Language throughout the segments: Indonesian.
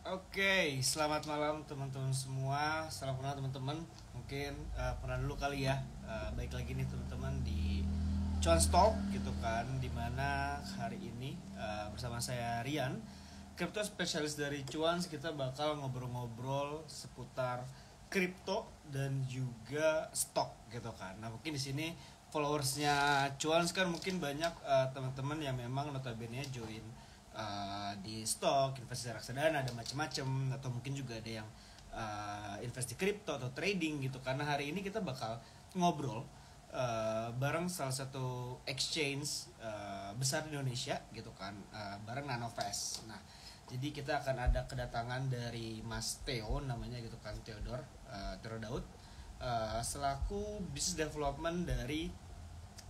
Oke, selamat malam teman-teman semua. Salam kenal teman-teman. Mungkin pernah dulu kali ya. Baik lagi nih teman-teman di Cuan Stock gitu kan. Dimana hari ini bersama saya Rian, kripto spesialis dari Cuan. Kita bakal ngobrol-ngobrol seputar kripto dan juga stok gitu kan. Nah mungkin di sini followersnya Cuan kan mungkin banyak teman-teman yang memang notabene join di stok, investasi reksadana ada macam-macam atau mungkin juga ada yang invest di kripto atau trading gitu. Karena hari ini kita bakal ngobrol bareng salah satu exchange besar di Indonesia gitu kan, bareng Nanovest. Nah, jadi kita akan ada kedatangan dari Mas Theo namanya gitu kan, Theodor Daud, selaku business development dari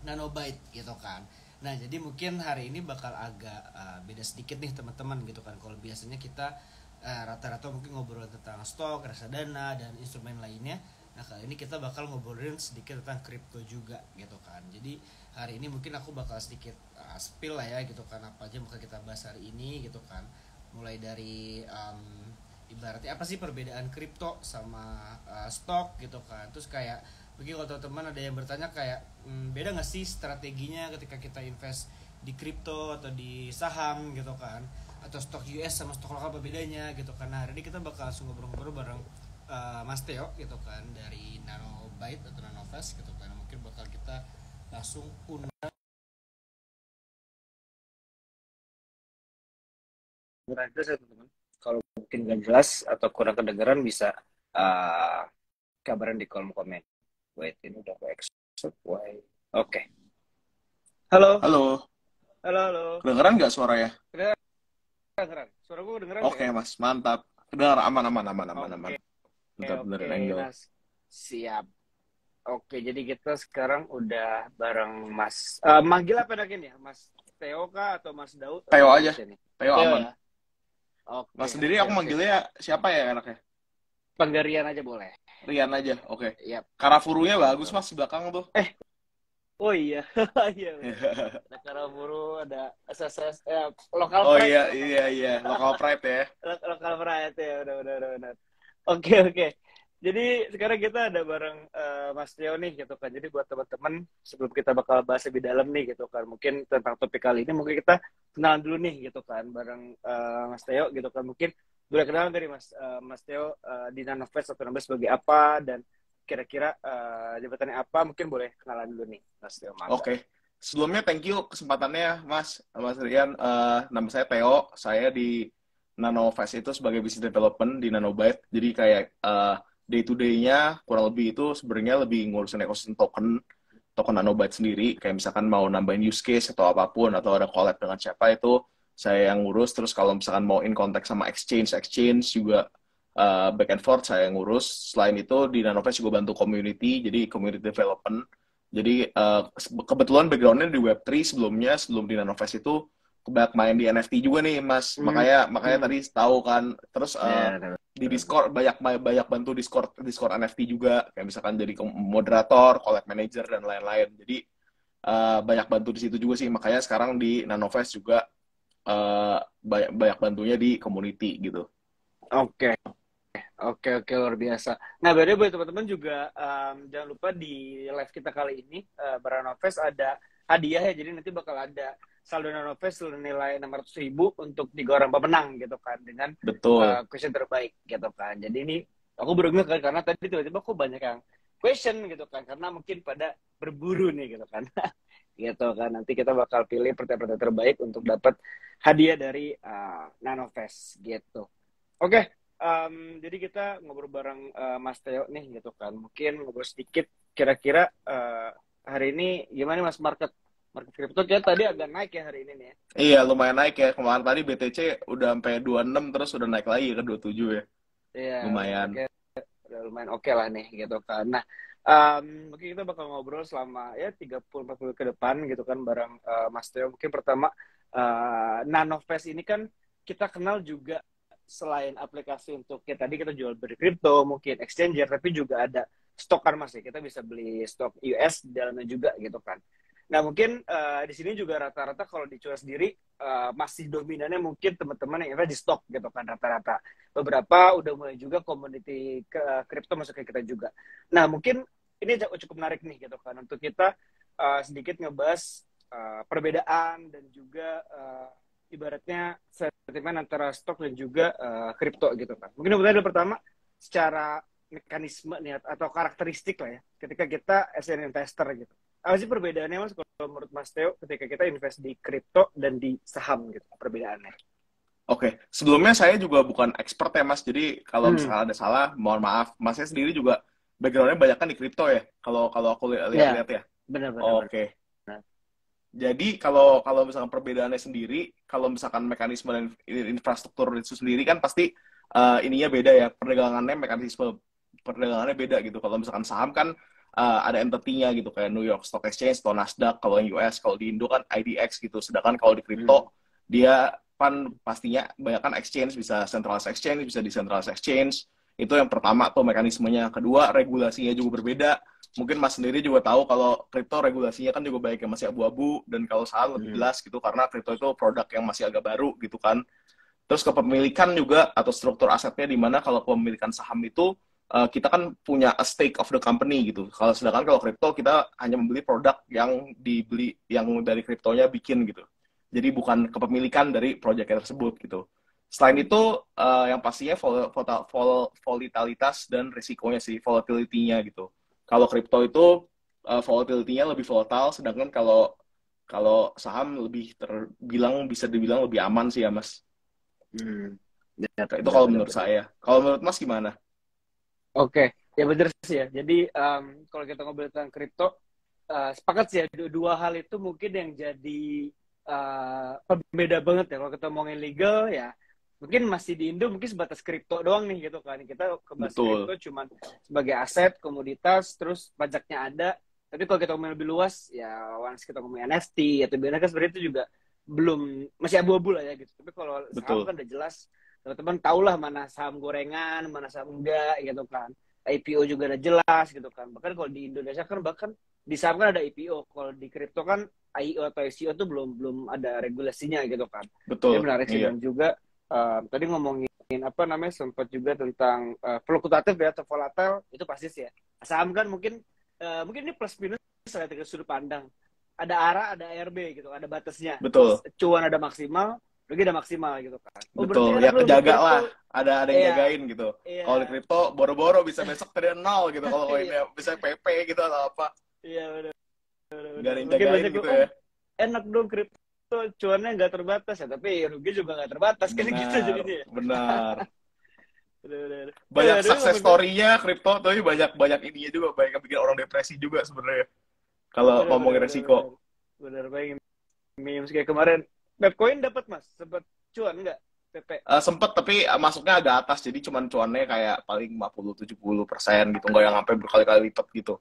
Nanobyte gitu kan. Nah, jadi mungkin hari ini bakal agak beda sedikit nih teman-teman gitu kan. Kalau biasanya kita rata-rata mungkin ngobrol tentang stok, reksadana dan instrumen lainnya. Nah, kali ini kita bakal ngobrolin sedikit tentang kripto juga gitu kan. Jadi hari ini mungkin aku bakal sedikit spill lah ya gitu kan, apa aja bakal kita bahas hari ini gitu kan. Mulai dari ibaratnya apa sih perbedaan kripto sama stok gitu kan. Terus kayak mungkin kalau teman-teman ada yang bertanya kayak beda nggak sih strateginya ketika kita invest di kripto atau di saham gitu kan, atau stok US sama stok lokal apa bedanya gitu kan. Nah, hari ini kita bakal langsung ngobrol-ngobrol bareng Mas Theo gitu kan dari Nanobyte atau Nanovest gitu kan. Mungkin bakal kita langsung undang itu saya teman-teman. Kalau mungkin nggak jelas atau kurang kedengaran bisa uh, kabarin di kolom komen. Wait, ini udah aku accept. Why? Oke. Halo, Halo, halo, halo. kedengeran nggak suaranya? Kedengeran? Suara gue kedengeran nggak Oke ya? Mas, mantap. Kedengar aman, aman, aman, aman, aman. Oke, Bentar, oke, benerin angle. Nas. Siap. Oke, jadi kita sekarang udah bareng Mas. Manggil apa lagi nih ya? Mas Theo kah atau Mas Daud atau Teo gimana aja, Mas ini? Teo Theo aman. ya? Oke, Mas sendiri oke, aku oke. manggilnya siapa ya enaknya? Penggarian aja boleh. Rian aja, oke. Yap, Karafurunya betul, bagus betul. Mas di belakang tuh. Eh, oh iya. Iya benar. Ada Karaburu, ada SSS, lokal Oh pride iya, ya, lokal iya, pride. iya. Local pride ya. Lokal pride ya, udah, udah, udah, udah. Oke, oke. Jadi sekarang kita ada bareng Mas Tio nih gitu kan. Jadi buat teman-teman sebelum kita bakal bahas lebih dalam nih gitu kan. Mungkin tentang topik kali ini mungkin kita kenalan dulu nih gitu kan bareng Mas Teo gitu kan. Mungkin boleh kenalan dari Mas Teo di Nanovest atau Nanovest sebagai apa dan kira-kira jabatannya apa, mungkin boleh kenalan dulu nih Mas Teo, mangga. Oke. Sebelumnya thank you kesempatannya Mas Rian. Nama saya Teo. Saya di Nanovest itu sebagai business development di Nanobyte. Jadi kayak day to day-nya kurang lebih itu sebenarnya lebih ngurusin ekosistem token Nanobyte sendiri. Kayak misalkan mau nambahin use case atau apapun atau ada collab dengan siapa itu saya yang ngurus. Terus kalau misalkan mau in contact sama exchange juga back and forth saya yang ngurus. Selain itu di Nanovest juga bantu community, jadi community development. Jadi kebetulan background-nya di Web3 sebelumnya, sebelum di Nanovest itu banyak main di NFT juga nih, Mas. Hmm. Makanya tadi tahu kan. Terus Ya, betul, di betul. Discord banyak banyak bantu Discord NFT juga, kayak misalkan jadi moderator, collab manager dan lain-lain. Jadi banyak bantu di situ juga sih. Makanya sekarang di Nanovest juga banyak banyak bantunya di community gitu. Oke. Oke, oke, luar biasa. Nah, by the way, buat teman-teman juga jangan lupa di live kita kali ini Barang Novest ada hadiah ya. Jadi nanti bakal ada saldo Nanovest senilai 600.000 untuk 3 orang pemenang gitu kan, dengan Betul. question terbaik gitu kan. Jadi ini aku baru ngeh kan, karena tadi tiba-tiba kok banyak yang question gitu kan, karena mungkin pada berburu nih gitu kan. Gitu kan. Nanti kita bakal pilih pertanyaan terbaik untuk dapat hadiah dari Nanovest gitu. Oke, jadi kita ngobrol bareng Mas Theo nih gitu kan. Mungkin ngobrol sedikit kira-kira hari ini gimana Mas, market market crypto kita tadi agak naik ya hari ini nih ya. Iya, lumayan naik ya. Kemarin tadi BTC udah sampai 26 terus udah naik lagi ke 27 ya. Iya, udah Lumayan. udah lumayan oke lah nih gitu kan. Nah, mungkin kita bakal ngobrol selama ya 30-40 ke depan gitu kan bareng Mas Theo. Mungkin pertama Nanovest ini kan kita kenal juga selain aplikasi untuk ya tadi kita jual beli kripto, mungkin exchanger, tapi juga ada stok kan Mas ya. Kita bisa beli stok US di dalamnya juga gitu kan. Nah, mungkin di sini juga rata-rata kalau dijual sendiri masih dominannya mungkin teman-teman yang invest di stok gitu kan rata-rata. beberapa udah mulai juga community kripto masuk ke kita juga. Nah, mungkin ini cukup menarik nih gitu kan untuk kita sedikit ngebahas perbedaan dan juga ibaratnya sentimen antara stok dan juga kripto gitu kan. Mungkin pertama secara mekanisme nih atau karakteristik lah ya ketika kita as an investor gitu. Apa sih perbedaannya Mas kalau menurut Mas Theo ketika kita invest di kripto dan di saham gitu perbedaannya? Oke, sebelumnya saya juga bukan expert ya Mas, jadi kalau misalkan ada salah, mohon maaf. Masnya sendiri juga background-nya banyak kan di kripto ya, kalau kalau aku lihat-lihat ya. Benar-benar. Oke. Jadi kalau kalau misalkan perbedaannya sendiri, kalau misalkan mekanisme dan infrastruktur itu sendiri kan pasti ininya beda ya, perdagangannya mekanisme perdagangannya beda gitu. Kalau misalkan saham kan ada entity-nya gitu kayak New York Stock Exchange atau Nasdaq kalau yang US, kalau di Indo kan IDX gitu. Sedangkan kalau di kripto dia kan pastinya banyak kan exchange, bisa centralized exchange, bisa decentralized exchange. Itu yang pertama tuh mekanismenya. Kedua, regulasinya juga berbeda. Mungkin Mas sendiri juga tahu kalau kripto regulasinya kan juga banyak yang masih abu-abu, dan kalau saham lebih jelas gitu karena kripto itu produk yang masih agak baru gitu kan. Terus kepemilikan juga atau struktur asetnya, di mana kalau kepemilikan saham itu kita kan punya a stake of the company gitu. Kalau sedangkan kalau kripto kita hanya membeli produk yang dibeli yang dari kriptonya bikin gitu. Jadi bukan kepemilikan dari proyeknya tersebut gitu. Selain itu yang pastinya volatilitas dan risikonya sih, volatility-nya gitu. Kalau kripto itu volatility-nya lebih volatile, sedangkan kalau kalau saham lebih bisa dibilang lebih aman sih ya Mas. Itu kalau menurut saya. Kalau menurut Mas gimana? Oke, ya benar sih ya. Jadi kalau kita ngobrol tentang kripto, sepakat sih ya dua hal itu mungkin yang jadi pembeda banget ya. Kalau kita ngomongin legal ya, mungkin masih di Indo mungkin sebatas kripto doang nih gitu kan. Kita kebahas kripto cuma sebagai aset, komoditas, terus pajaknya ada. Tapi kalau kita ngomongin lebih luas, ya once kita ngomongin NFT atau BNI kan sebenarnya itu juga belum, masih abu-abu lah ya gitu. Tapi kalau saham kan udah jelas, teman-teman tahulah mana saham gorengan, mana saham enggak gitu kan. IPO juga udah jelas gitu kan. Bahkan kalau di Indonesia kan bahkan di saham kan ada IPO. Kalau di kripto kan IEO atau ICO tuh belum ada regulasinya gitu kan. Betul. Jadi menarik sih. Dan juga tadi ngomongin apa namanya sempat juga tentang fluktuatif ya atau volatile, itu pasti sih ya. Saham kan mungkin ini plus minus dari sudut pandang. Ada ARA, ada ARB gitu, ada batasnya. Betul. Cuan ada maksimal, rugi ada maksimal gitu kan. Betul, ya kejaga lah. Ada yang jagain gitu. Kalau di kripto, boro-boro bisa besok dari nol gitu. Kalau ini bisa PP gitu atau apa. Iya, benar. Gak ada yang jagain gitu ya. Enak dong kripto, cuannya nggak terbatas ya. Tapi rugi juga nggak terbatas. Kan gitu jadinya. Benar. Banyak success story-nya kripto, tapi banyak ininya juga. Banyak yang bikin orang depresi juga sebenarnya. Kalau ngomongin resiko. Benar, banyak memes kayak kemarin. Bitcoin dapat Mas? Sempat cuan nggak? PP? Sempet, tapi masuknya agak atas. Jadi cuman cuannya kayak paling 50-70% gitu. Nggak yang sampai berkali-kali lipat gitu.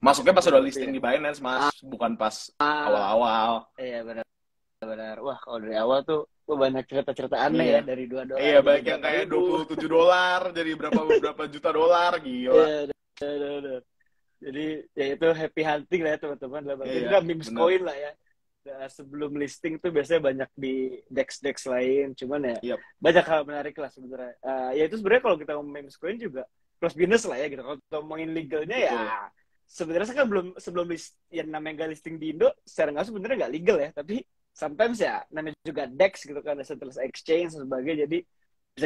Masuknya pas udah listing di Binance, Mas. Bukan pas awal-awal. Iya, benar. Wah, kalau dari awal tuh banyak cerita-cerita aneh ya. Dari $2. Iya, banyak yang kayak $27 jadi berapa juta dolar. Gila. Iya, jadi ya itu happy hunting lah ya teman-teman. Itu kan memes coin lah ya. Sebelum listing tuh biasanya banyak di dex lain, cuman ya banyak hal menarik lah sebenarnya. Ya itu sebenarnya kalau kita ngomongin memes coin juga plus minus lah ya gitu. Kalau kita ngomongin legalnya ya sebenarnya kan sebelum yang namanya listing di Indo secara nggak sebenarnya nggak legal ya, tapi sometimes ya namanya juga dex gitu kan, centralized exchange dan sebagainya, jadi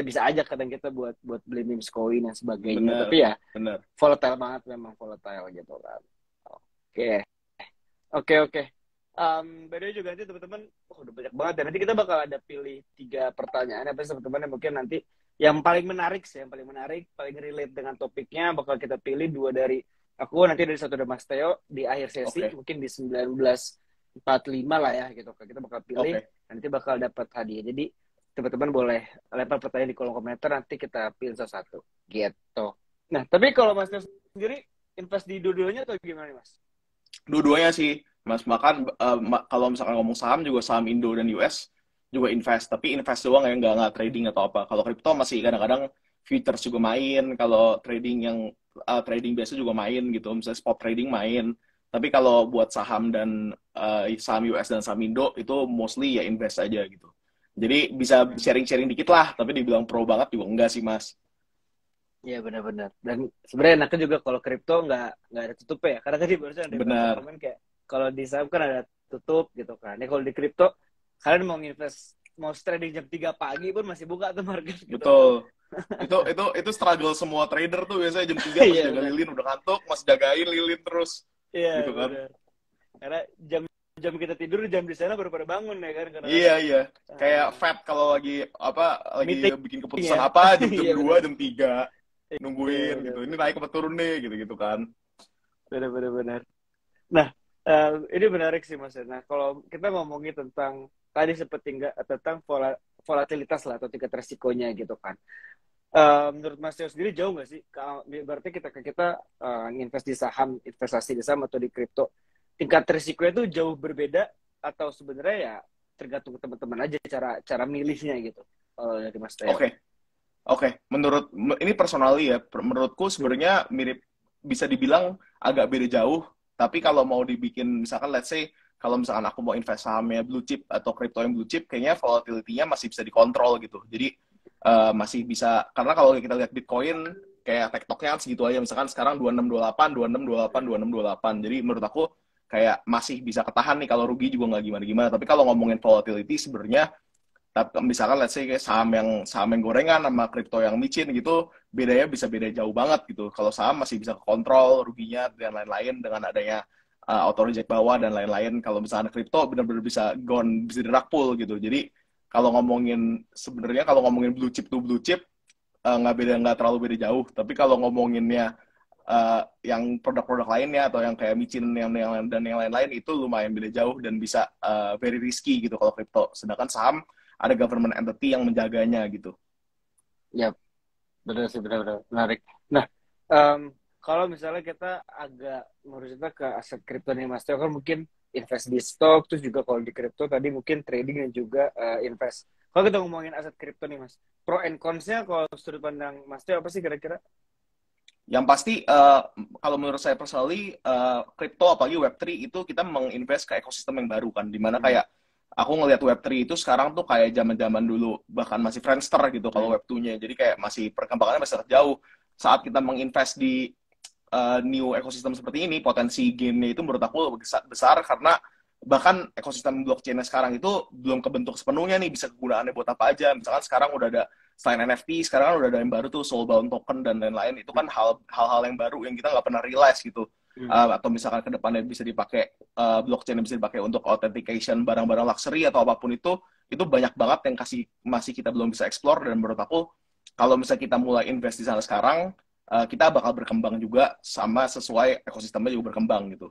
bisa aja kadang kita buat beli memes coin dan sebagainya. Tapi ya volatile banget, memang volatile gitu kan. Oke. By the way juga nanti teman-teman, udah banyak banget ya. Nanti kita bakal ada pilih 3 pertanyaan apa teman-teman yang mungkin nanti yang paling menarik, paling relate dengan topiknya bakal kita pilih 2 dari aku, nanti dari 1 dari Mas Theo di akhir sesi, mungkin di 19:45 lah ya gitu. Kita bakal pilih, nanti bakal dapat hadiah. Jadi teman-teman boleh lempar pertanyaan di kolom komentar, nanti kita pilih salah satu gitu. Nah, tapi kalau Mas Theo sendiri invest di dua-duanya atau gimana Mas? Dua-duanya sih Mas, makan kalau misalkan ngomong saham juga saham Indo dan US juga invest, tapi invest doang ya, nggak trading atau apa. Kalau kripto masih kadang-kadang futures juga main, kalau trading yang trading biasa juga main gitu, misalnya spot trading main. Tapi kalau buat saham dan saham US dan saham Indo itu mostly ya invest aja gitu. Jadi bisa Hmm. sharing-sharing dikit lah, tapi dibilang pro banget juga enggak sih, Mas. Iya benar-benar. Dan sebenarnya enaknya juga kalau kripto nggak ada tutup ya. Karena tadi barusan ada baca Benar, komen kayak kalau di saham kan ada tutup gitu kan. Ya kalau di kripto kalian mau invest mau trading jam 3 pagi pun masih buka tuh market gitu kan. betul. Itu struggle semua trader tuh biasanya jam 3 masih Iya jaga benar. lilin, udah ngantuk, masih jagain lilin terus Iya gitu kan. benar. Karena jam kita tidur jam di sana baru pada bangun ya kan Iya, kadang-kadang. iya. Kayak Uh, Fed kalau apa lagi Meeting bikin keputusan ya. apa jam-jam Iya 2 benar. jam 3 Iya nungguin gitu. benar Ini benar. naik apa turun nih gitu-gitu kan. Benar benar. Nah, ini menarik sih Mas. Nah, kalau kita ngomongin tentang tadi seperti enggak tentang volatilitas lah atau tingkat resikonya gitu kan. Menurut Mas Teo sendiri jauh nggak sih? Berarti kita invest di saham, investasi di saham atau di kripto, tingkat risikonya itu jauh berbeda atau sebenarnya ya tergantung teman-teman aja cara cara milihnya gitu. Kalau dari Mas Teo. Oke. Oke, ini personally ya, menurutku sebenarnya mirip, bisa dibilang agak beda jauh. Tapi kalau mau dibikin, misalkan let's say, kalau misalkan aku mau invest sahamnya blue chip atau crypto yang blue chip, kayaknya volatility-nya masih bisa dikontrol gitu. Jadi masih bisa, karena kalau kita lihat Bitcoin, kayak tektoknya kan segitu aja. Misalkan sekarang 2628, 2628, 2628. Jadi menurut aku kayak masih bisa ketahan nih, kalau rugi juga nggak gimana-gimana. Tapi kalau ngomongin volatility sebenarnya, tapi misalkan let's say kayak saham yang gorengan sama kripto yang micin gitu, bedanya bisa beda jauh banget gitu. Kalau saham masih bisa kontrol ruginya dan lain-lain dengan adanya auto reject bawah dan lain-lain. Kalau misalkan kripto benar-benar bisa gone, bisa dirakpul gitu. Jadi kalau ngomongin, sebenarnya kalau ngomongin blue chip to blue chip, nggak terlalu beda jauh. Tapi kalau ngomonginnya yang produk-produk lainnya atau yang kayak micin dan yang lain-lain, itu lumayan beda jauh dan bisa very risky gitu kalau kripto. Sedangkan saham ada government entity yang menjaganya gitu. Ya, benar sih benar-benar menarik. Nah, em, kalau misalnya kita agak merusaknya ke aset kripto nih Mas Teo kan mungkin invest di stok terus juga kalau di kripto tadi mungkin trading dan juga invest. Kalau kita ngomongin aset kripto nih Mas, pro and cons-nya kalau sudut pandang Mas Teo apa sih kira-kira? Yang pasti kalau menurut saya personally, crypto apalagi Web3 itu kita menginvest ke ekosistem yang baru kan, dimana Hmm. kayak aku ngelihat Web3 itu sekarang tuh kayak zaman-zaman dulu, bahkan masih Friendster gitu kalau Hmm. Web2-nya. Jadi kayak masih perkembangannya masih sangat jauh. Saat kita menginvest di new ekosistem seperti ini, potensi gain-nya itu menurut aku besar karena bahkan ekosistem blockchain sekarang itu belum kebentuk sepenuhnya nih, bisa kegunaannya buat apa aja. Misalkan sekarang udah ada, selain NFT, sekarang kan udah ada yang baru tuh, soulbound token dan lain-lain. Itu kan hal-hal yang baru yang kita nggak pernah realize gitu. Hmm. Atau misalkan ke depannya bisa dipakai, blockchain yang bisa dipakai untuk authentication barang-barang luxury atau apapun itu banyak banget yang masih kita belum bisa explore. Dan menurut aku, kalau misalnya kita mulai invest di sana sekarang, kita bakal berkembang juga sama sesuai ekosistemnya juga berkembang gitu.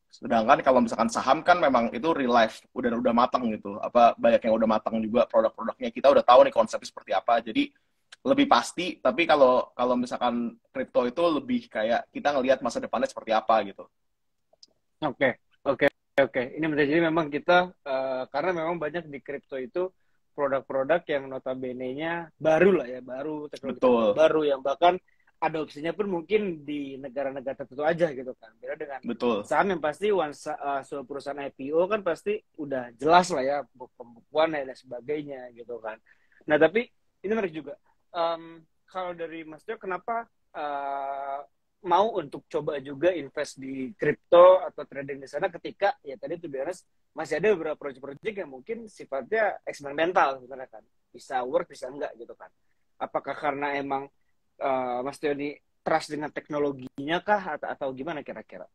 Sedangkan kalau misalkan saham kan memang itu real life, udah matang gitu. Apa banyak yang udah matang juga produk-produknya. Kita udah tahu nih konsepnya seperti apa. Jadi lebih pasti, tapi kalau kalau misalkan kripto itu lebih kayak kita ngelihat masa depannya seperti apa gitu. Oke, oke, oke. Ini menarik. Jadi memang kita karena memang banyak di kripto itu produk-produk yang notabene-nya baru lah ya, baru teknologi-teknologi Betul, baru yang bahkan adopsinya pun mungkin di negara-negara tertentu aja gitu kan. Beda dengan betul. saham yang pasti once sebuah perusahaan IPO kan pasti udah jelas lah ya pembukuan dan sebagainya gitu kan. Nah tapi ini menarik juga. Kalau dari Mas Tio, kenapa mau untuk coba juga invest di kripto atau trading di sana ketika ya tadi tuh beres masih ada beberapa proyek-proyek yang mungkin sifatnya eksperimental sebenarnya kan bisa work bisa enggak gitu kan apakah karena emang Mas Tio ini trust dengan teknologinya kah atau gimana kira-kira?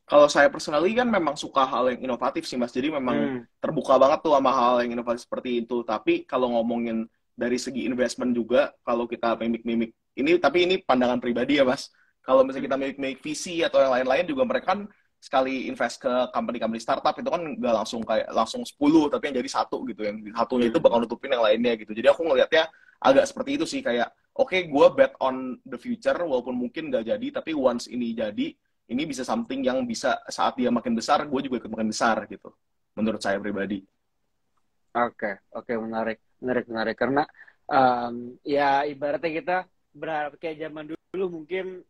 Kalau saya personally kan memang suka hal yang inovatif sih Mas. Jadi memang Hmm. terbuka banget tuh sama hal yang inovatif seperti itu. Tapi kalau ngomongin dari segi investment juga, kalau kita mimik-mimik ini, tapi ini pandangan pribadi ya Mas. Kalau misalnya Hmm. kita mimik-mimik VC atau yang lain-lain juga, mereka kan sekali invest ke company-company startup itu kan nggak langsung 10, tapi yang jadi satu gitu. Yang satunya itu Hmm. bakal nutupin yang lainnya gitu. Jadi aku ngelihatnya agak seperti itu sih, kayak oke, gue bet on the future walaupun mungkin nggak jadi, tapi once ini jadi, ini bisa something yang bisa saat dia makin besar, gue juga ikut makin besar gitu. Menurut saya pribadi. Oke, oke, menarik, menarik, menarik. Karena ya ibaratnya kita berharap kayak zaman dulu mungkin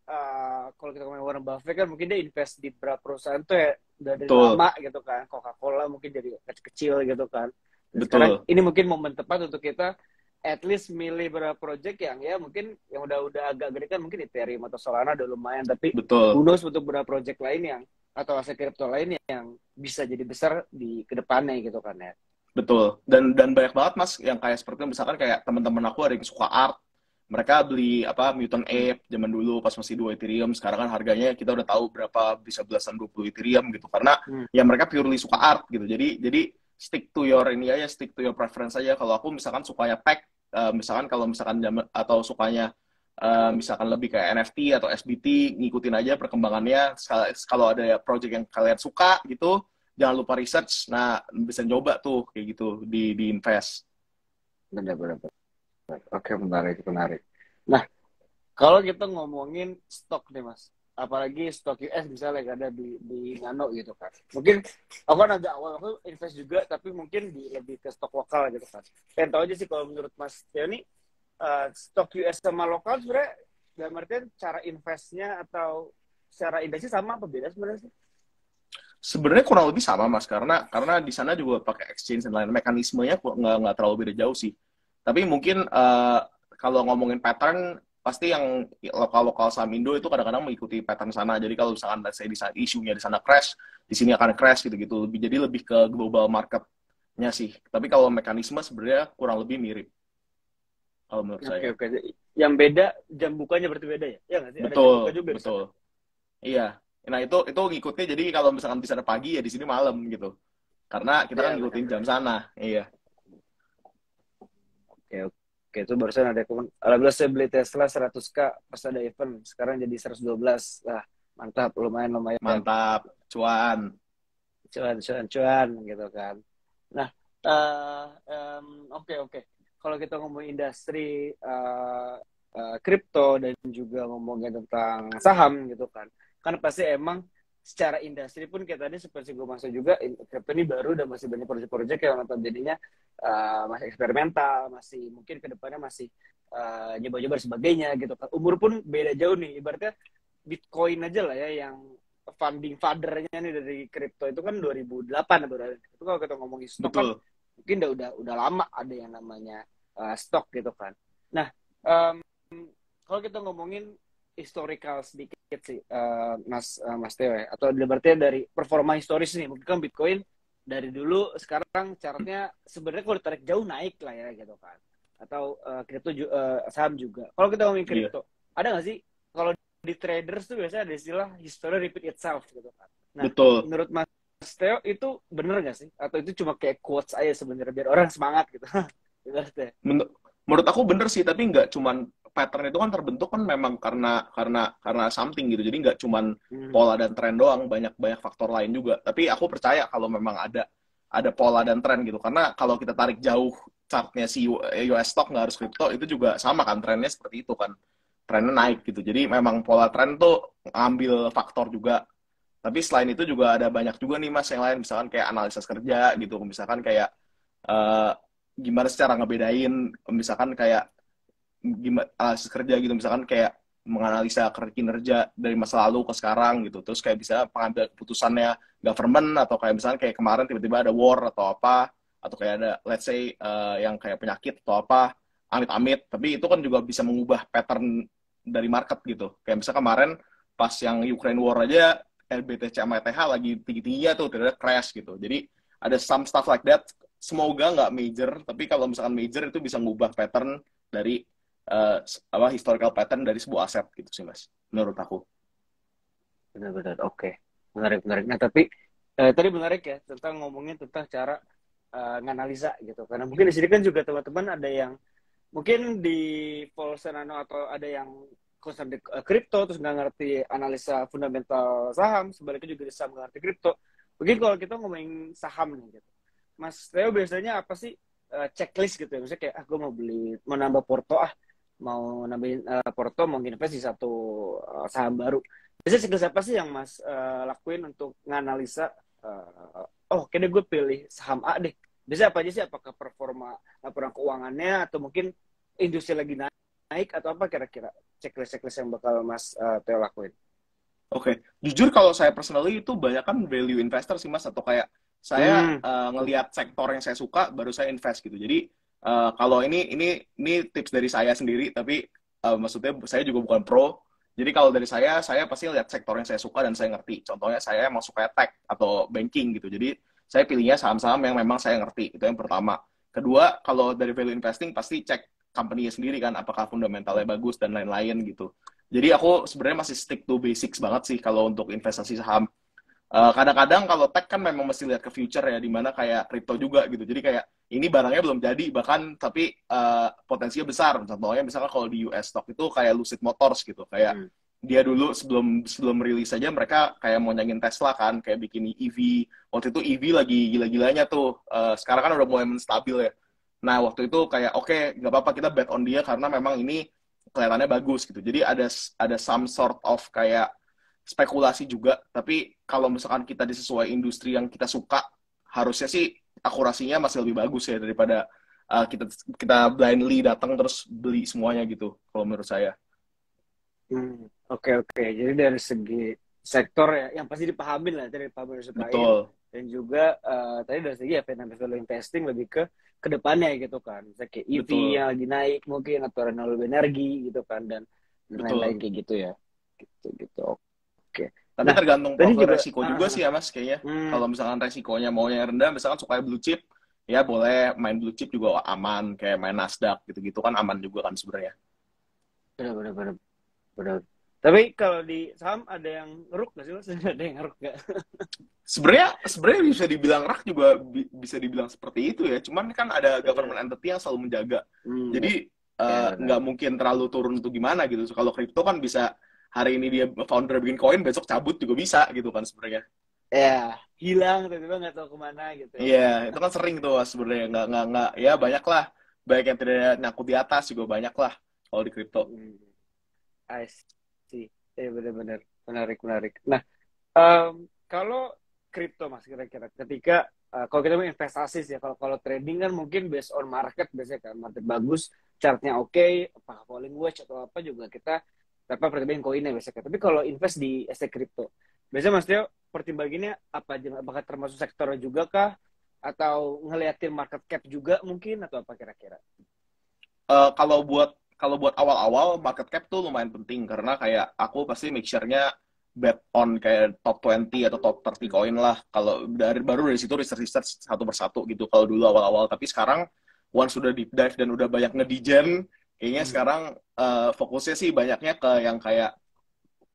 kalau kita ngomongin Warren Buffett kan mungkin dia invest di beberapa perusahaan tuh ya udah dari Betul, lama gitu kan. Coca-Cola mungkin dari kecil-kecil gitu kan. Dan sekarang Betul, ini mungkin momen tepat untuk kita at least milih beberapa project yang ya mungkin yang udah agak gede kan, mungkin Ethereum atau Solana udah lumayan, tapi betul, who knows untuk beberapa project lain yang atau aset kripto lain yang bisa jadi besar di kedepannya gitu kan ya. betul. Dan banyak banget Mas yang kayak seperti misalkan kayak teman-teman aku ada yang suka art, mereka beli apa Mutant Hmm. Ape zaman dulu pas masih 2 Ethereum, sekarang kan harganya kita udah tahu berapa, bisa belasan 20 Ethereum gitu. Karena Hmm. ya mereka purely suka art gitu. Jadi stick to your ini aja, stick to your preference aja. Kalau aku misalkan sukanya pack, misalkan kalau misalkan atau sukanya misalkan lebih kayak NFT atau SBT, ngikutin aja perkembangannya. Kalau ada project yang kalian suka gitu, jangan lupa research. Nah, bisa coba tuh kayak gitu di invest. Benar-benar. Oke, menarik, menarik. Nah, kalau kita ngomongin stok nih Mas, apalagi stok US misalnya yang ada di Nano gitu kan. Mungkin aku kan agak awal aku invest juga, tapi mungkin lebih ke stok lokal gitu kan. Pengen tahu aja sih kalau menurut Mas Teo nih, stok US sama lokal sebenarnya dalam artian cara investnya atau secara industri sama apa beda sebenarnya sih? Sebenarnya kurang lebih sama Mas, karena di sana juga pakai exchange dan lain mekanismenya kok nggak terlalu beda jauh sih. Tapi mungkin kalau ngomongin pattern, pasti yang lokal-lokal saham Indo itu kadang-kadang mengikuti pattern sana. Jadi kalau misalkan saya di sana isunya di sana crash, di sini akan crash gitu-gitu. Jadi lebih ke global marketnya sih. Tapi kalau mekanisme sebenarnya kurang lebih mirip kalau menurut Oke, saya. oke. Yang beda jam bukanya berarti beda ya? Ya nggak sih? Ada jam buka Betul, juga di betul. sana. Iya. Nah, itu ngikutnya, jadi kalau misalkan di sana pagi ya di sini malam gitu. Karena kita kan Iya, ngikutin jam benar-benar. sana. Iya. Oke, oke. Itu barusan ada alhamdulillah saya beli Tesla 100K pas ada event. Sekarang jadi 112. Wah, mantap. Lumayan, lumayan. Mantap, cuan. Cuan, cuan, cuan gitu kan. Nah, oke, oke. Kalau kita ngomong industri kripto dan juga ngomongin tentang saham gitu kan pasti emang secara industri pun kayak tadi seperti gue masuk juga, kripto ini baru dan masih banyak proyek-proyek yang nonton jadinya masih eksperimental, masih mungkin kedepannya masih nyoba-nyoba dan sebagainya gitu kan. Umur pun beda jauh nih, ibaratnya Bitcoin aja lah ya yang funding father-nya nih dari kripto itu kan 2008 baru ada. Itu kalau kita ngomongin stok kan Betul. mungkin udah lama ada yang namanya stok gitu kan. Nah, um, kalau kita ngomongin historical sedikit sih, Mas Teo ya, atau berarti dari performa historis nih, mungkin kan Bitcoin dari dulu sekarang chartnya sebenarnya kalau ditarik jauh naik lah ya gitu kan. Atau kripto saham juga. Kalau kita ngomongin Iya. kripto, ada nggak sih kalau di traders tuh biasanya ada istilah history repeat itself gitu kan. Nah, Betul. menurut Mas Teo itu bener nggak sih? Atau itu cuma kayak quotes aja sebenarnya biar orang semangat gitu? Ibaratnya. Menurut aku bener sih, tapi nggak cuman pattern itu kan terbentuk kan memang karena something gitu. Jadi nggak cuman Hmm. pola dan tren doang, banyak banyak faktor lain juga. Tapi aku percaya kalau memang ada pola dan tren gitu. Karena kalau kita tarik jauh chartnya si US stock, nggak harus kripto, itu juga sama kan trennya seperti itu kan. Trennya naik gitu. Jadi memang pola tren tuh ngambil faktor juga. Tapi selain itu juga ada banyak juga nih Mas yang lain, misalkan kayak analisis kerja gitu, misalkan kayak eh, gimana secara ngebedain, misalkan kayak gimana analisis kerja gitu, misalkan kayak menganalisa kinerja dari masa lalu ke sekarang gitu, terus kayak bisa pengambil keputusannya government, atau kayak misalkan kayak kemarin tiba-tiba ada war atau apa, atau kayak ada let's say yang kayak penyakit atau apa, amit-amit, tapi itu kan juga bisa mengubah pattern dari market gitu. Kayak misalkan kemarin pas yang Ukraine war aja, LBTC sama ETH lagi tinggi-tingginya tuh, tidak crash gitu. Jadi ada some stuff like that. Semoga nggak major, tapi kalau misalkan major itu bisa mengubah pattern dari uh, historical pattern dari sebuah aset gitu sih Mas, menurut aku. Benar-benar. Oke. Menarik, menarik. Nah, tapi tadi menarik ya tentang ngomongin tentang cara nganalisa gitu. Karena mungkin di sini kan juga teman-teman ada yang mungkin di Polsenano atau ada yang concern di kripto terus nggak ngerti analisa fundamental saham, sebaliknya juga di saham nggak ngerti kripto. Mungkin kalau kita ngomongin saham nih gitu. Mas Theo biasanya apa sih checklist gitu ya? Misalnya kayak gue mau nambah porto mau nambahin porto, mau invest di satu saham baru. Biasanya checklist apa sih yang Mas lakuin untuk nganalisa kayaknya gue pilih saham A deh. Biasanya apa aja sih? Apakah performa laporan keuangannya atau mungkin industri lagi naik atau apa kira-kira checklist yang bakal Mas Theo lakuin? Oke, jujur kalau saya personally itu banyak kan value investor sih Mas, atau kayak Saya ngelihat sektor yang saya suka, baru saya invest gitu. Jadi kalau ini tips dari saya sendiri, tapi maksudnya saya juga bukan pro. Jadi kalau dari saya pasti lihat sektor yang saya suka dan saya ngerti. Contohnya saya emang suka tech atau banking gitu. Jadi saya pilihnya saham-saham yang memang saya ngerti. Itu yang pertama. Kedua, kalau dari value investing pasti cek company-nya sendiri kan, apakah fundamentalnya bagus dan lain-lain gitu. Jadi aku sebenarnya masih stick to basics banget sih kalau untuk investasi saham. Kadang-kadang kalau tech kan memang mesti lihat ke future ya, dimana kayak crypto juga gitu. Jadi kayak ini barangnya belum jadi, bahkan tapi potensinya besar. Contohnya misalkan kalau di US stock itu kayak Lucid Motors gitu, kayak dia dulu sebelum sebelum rilis saja mereka kayak mau nyanyiin Tesla kan, kayak bikin EV. Waktu itu EV lagi gila-gilanya tuh. Sekarang kan udah mulai menstabil ya. Nah waktu itu kayak oke, nggak apa-apa kita bet on dia karena memang ini kelihatannya bagus gitu. Jadi ada some sort of kayak spekulasi juga, tapi kalau misalkan kita di sesuai industri yang kita suka, harusnya sih akurasinya masih lebih bagus ya daripada kita kita blindly datang terus beli semuanya gitu, kalau menurut saya. Oke, oke. Jadi dari segi sektor ya, yang pasti dipahamin lah, dari pahamin sukain. Betul, Dan juga tadi dari segi ya financial investing lebih ke depannya gitu kan. Misalnya kayak EV betul, yang lagi naik mungkin, atau renewable energi gitu kan, dan lain-lain betul. kayak gitu ya. Gitu. Oke. Tapi Nah, tergantung tadi profil juga resiko juga sih ya Mas, kayaknya. hmm, Kalau misalkan resikonya mau yang rendah, misalkan suka blue chip, ya boleh main blue chip juga aman, kayak main Nasdaq gitu-gitu kan aman juga kan sebenarnya. benar-benar benar. Tapi kalau di saham ada yang ngeruk nggak sih Mas? Ada yang ngeruk nggak? Sebenarnya bisa dibilang rak juga bisa dibilang seperti itu ya. Cuman kan ada Iya. government entity yang selalu menjaga. Ya, Jadi ya benar. nggak mungkin terlalu turun itu gimana gitu. So, kalau kripto kan bisa hari ini dia founder bikin koin, besok cabut juga bisa gitu kan sebenarnya. Ya, hilang tiba-tiba nggak tahu kemana gitu ya. Iya, itu kan sering tuh sebenarnya. Nggak ya banyak lah. Baik yang tidak nyangkut di atas juga banyak lah kalau di kripto. Hmm, I see. Benar-benar menarik. Nah, kalau kripto Mas kira-kira ketika kalau kita mau investasi sih ya, kalau kalau trading kan mungkin based on market biasanya kan, market bagus, chartnya oke, apakah falling wedge atau apa juga kita dapat pertimbangan koinnya biasanya kan. Tapi kalau invest di aset kripto, biasanya Mas Tio pertimbangannya apa aja? Apakah termasuk sektornya juga kah? Atau ngeliatin market cap juga mungkin, atau apa kira-kira? Eh, kalau buat awal-awal market cap tuh lumayan penting karena kayak aku pasti make sure-nya bet on kayak top 20 atau top 30 koin lah. Kalau baru dari situ research satu persatu gitu kalau dulu awal-awal. Tapi sekarang once sudah deep dive dan udah banyak ngedigen, kayaknya sekarang fokusnya sih banyaknya ke yang kayak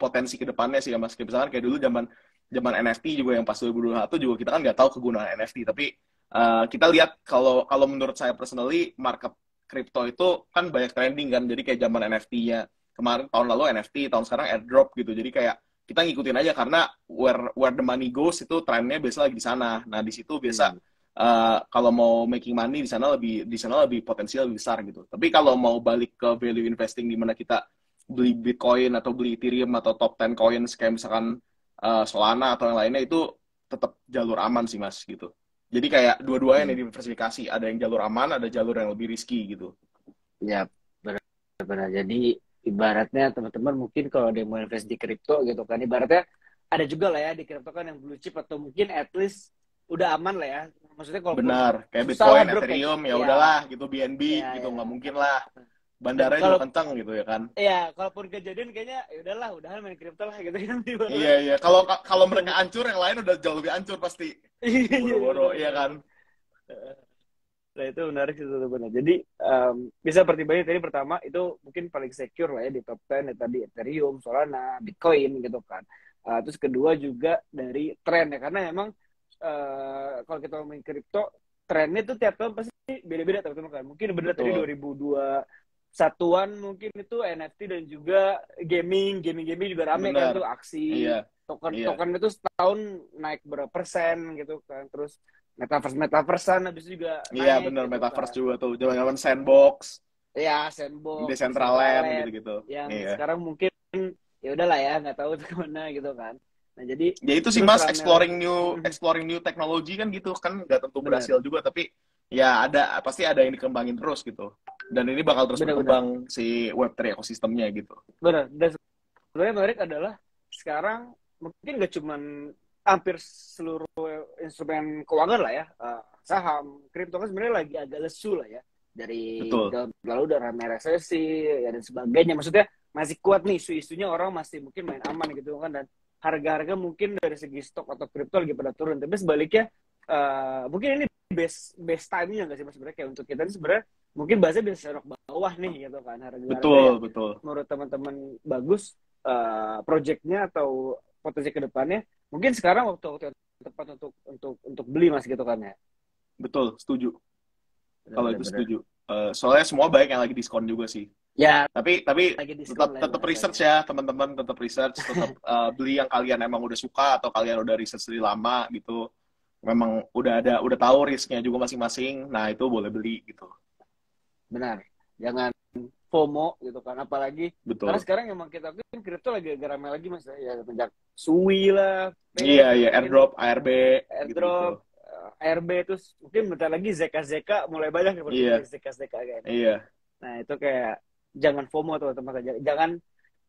potensi ke depannya sih ya Mas. Kayak misalkan kayak dulu zaman zaman NFT juga yang pas 2021 juga kita kan nggak tahu kegunaan NFT, tapi kita lihat kalau kalau menurut saya personally market kripto itu kan banyak trending kan, jadi kayak zaman NFT-nya kemarin tahun lalu NFT, tahun sekarang airdrop gitu, jadi kayak kita ngikutin aja karena where the money goes itu trennya biasa lagi di sana. Nah di situ biasa kalau mau making money di sana lebih potensial lebih besar gitu. Tapi kalau mau balik ke value investing di mana kita beli Bitcoin atau beli Ethereum atau top 10 coins kayak misalkan Solana atau yang lainnya itu tetap jalur aman sih Mas gitu. Jadi kayak dua-duanya nih diversifikasi, ada yang jalur aman, ada jalur yang lebih risky gitu. Ya, benar-benar. Jadi ibaratnya teman-teman mungkin kalau ada yang mau invest di kripto gitu kan, ibaratnya ada juga lah ya di kripto kan yang blue chip, atau mungkin at least udah aman lah ya. Maksudnya kalaupun Benar, kayak susah lah Bitcoin, bro kayak Ethereum ya ya udahlah gitu, BNB ya gitu ya. nggak mungkin lah. Dan Bandaranya juga kalau kencang gitu ya kan. ya kalaupun kejadian kayaknya ya udahlah, udahan main kripto lah gitu kan Iya ibaratnya. iya, kalau kalau mereka hancur yang lain udah jauh lebih hancur pasti. Iya Boro-boro iya benar-benar. kan. Nah itu menarik sih teman-teman. Jadi bisa pertimbangin tadi pertama itu mungkin paling secure lah ya di top 10 ya, tadi Ethereum, Solana, Bitcoin gitu kan. Terus kedua juga dari tren ya, karena emang kalau kita ngomongin kripto, trennya tuh tiap tahun pasti beda-beda teman-teman kan. Mungkin benar tadi Betul. 2002 satuan mungkin itu NFT, dan juga gaming juga rame kan Benar. tuh aksi Iya. Iya. token itu setahun naik berapa persen gitu kan. Terus metaversean habis itu juga Iya naik benar, gitu metaverse kan. juga tuh. Zaman-zaman sandbox, Ya sandbox, Decentraland Decentraland gitu-gitu. yang Iya. sekarang mungkin ya udahlah ya, nggak tahu itu kemana gitu kan. Nah jadi Ya itu sih terus Mas, rame lagi. exploring new technology kan gitu kan, nggak tentu Bener, berhasil juga, tapi ya pasti ada yang dikembangin terus gitu, dan ini bakal terus bener, berkembang si Web3 ekosistemnya gitu. bener. Dan sebenarnya menarik adalah sekarang mungkin nggak cuman hampir seluruh instrumen keuangan lah ya, saham, kripto kan sebenarnya lagi agak lesu lah ya. Dari Betul. tahun lalu udah ramai resesi ya, dan sebagainya. Maksudnya masih kuat nih isu-isunya, orang masih mungkin main aman gitu kan, dan harga-harga mungkin dari segi stok atau kripto lagi pada turun. Tapi sebaliknya mungkin ini best time-nya nggak sih mas, sebenarnya kayak untuk kita ini sebenarnya mungkin bahasa bisa serok bawah nih gitu kan, harga-harga Betul, yang betul. menurut teman-teman bagus project-nya atau potensi ke depannya, mungkin sekarang waktu yang tepat untuk beli mas gitu kan ya. Betul, setuju. Kalau itu Benar-benar. setuju. Soalnya semua banyak yang lagi diskon juga sih. Ya, Tapi lagi diskon lah ya tetap research bahasanya. ya teman-teman, tetap research, tetap beli yang kalian emang udah suka atau kalian udah research dari lama gitu. Memang udah tahu risknya juga masing-masing. Nah, itu boleh beli gitu. Benar. Jangan FOMO gitu kan. Apalagi karena Betul. sekarang emang kita kan kripto lagi agak ramai lagi mas ya. Sejak Sui lah, Iya, P iya, atau mungkin airdrop, ARB gitu-gitu. airdrop, ARB, terus mungkin bentar lagi ZK mulai banyak yang Iya, beli ZK kan. iya. Nah itu kayak jangan FOMO teman-teman, jangan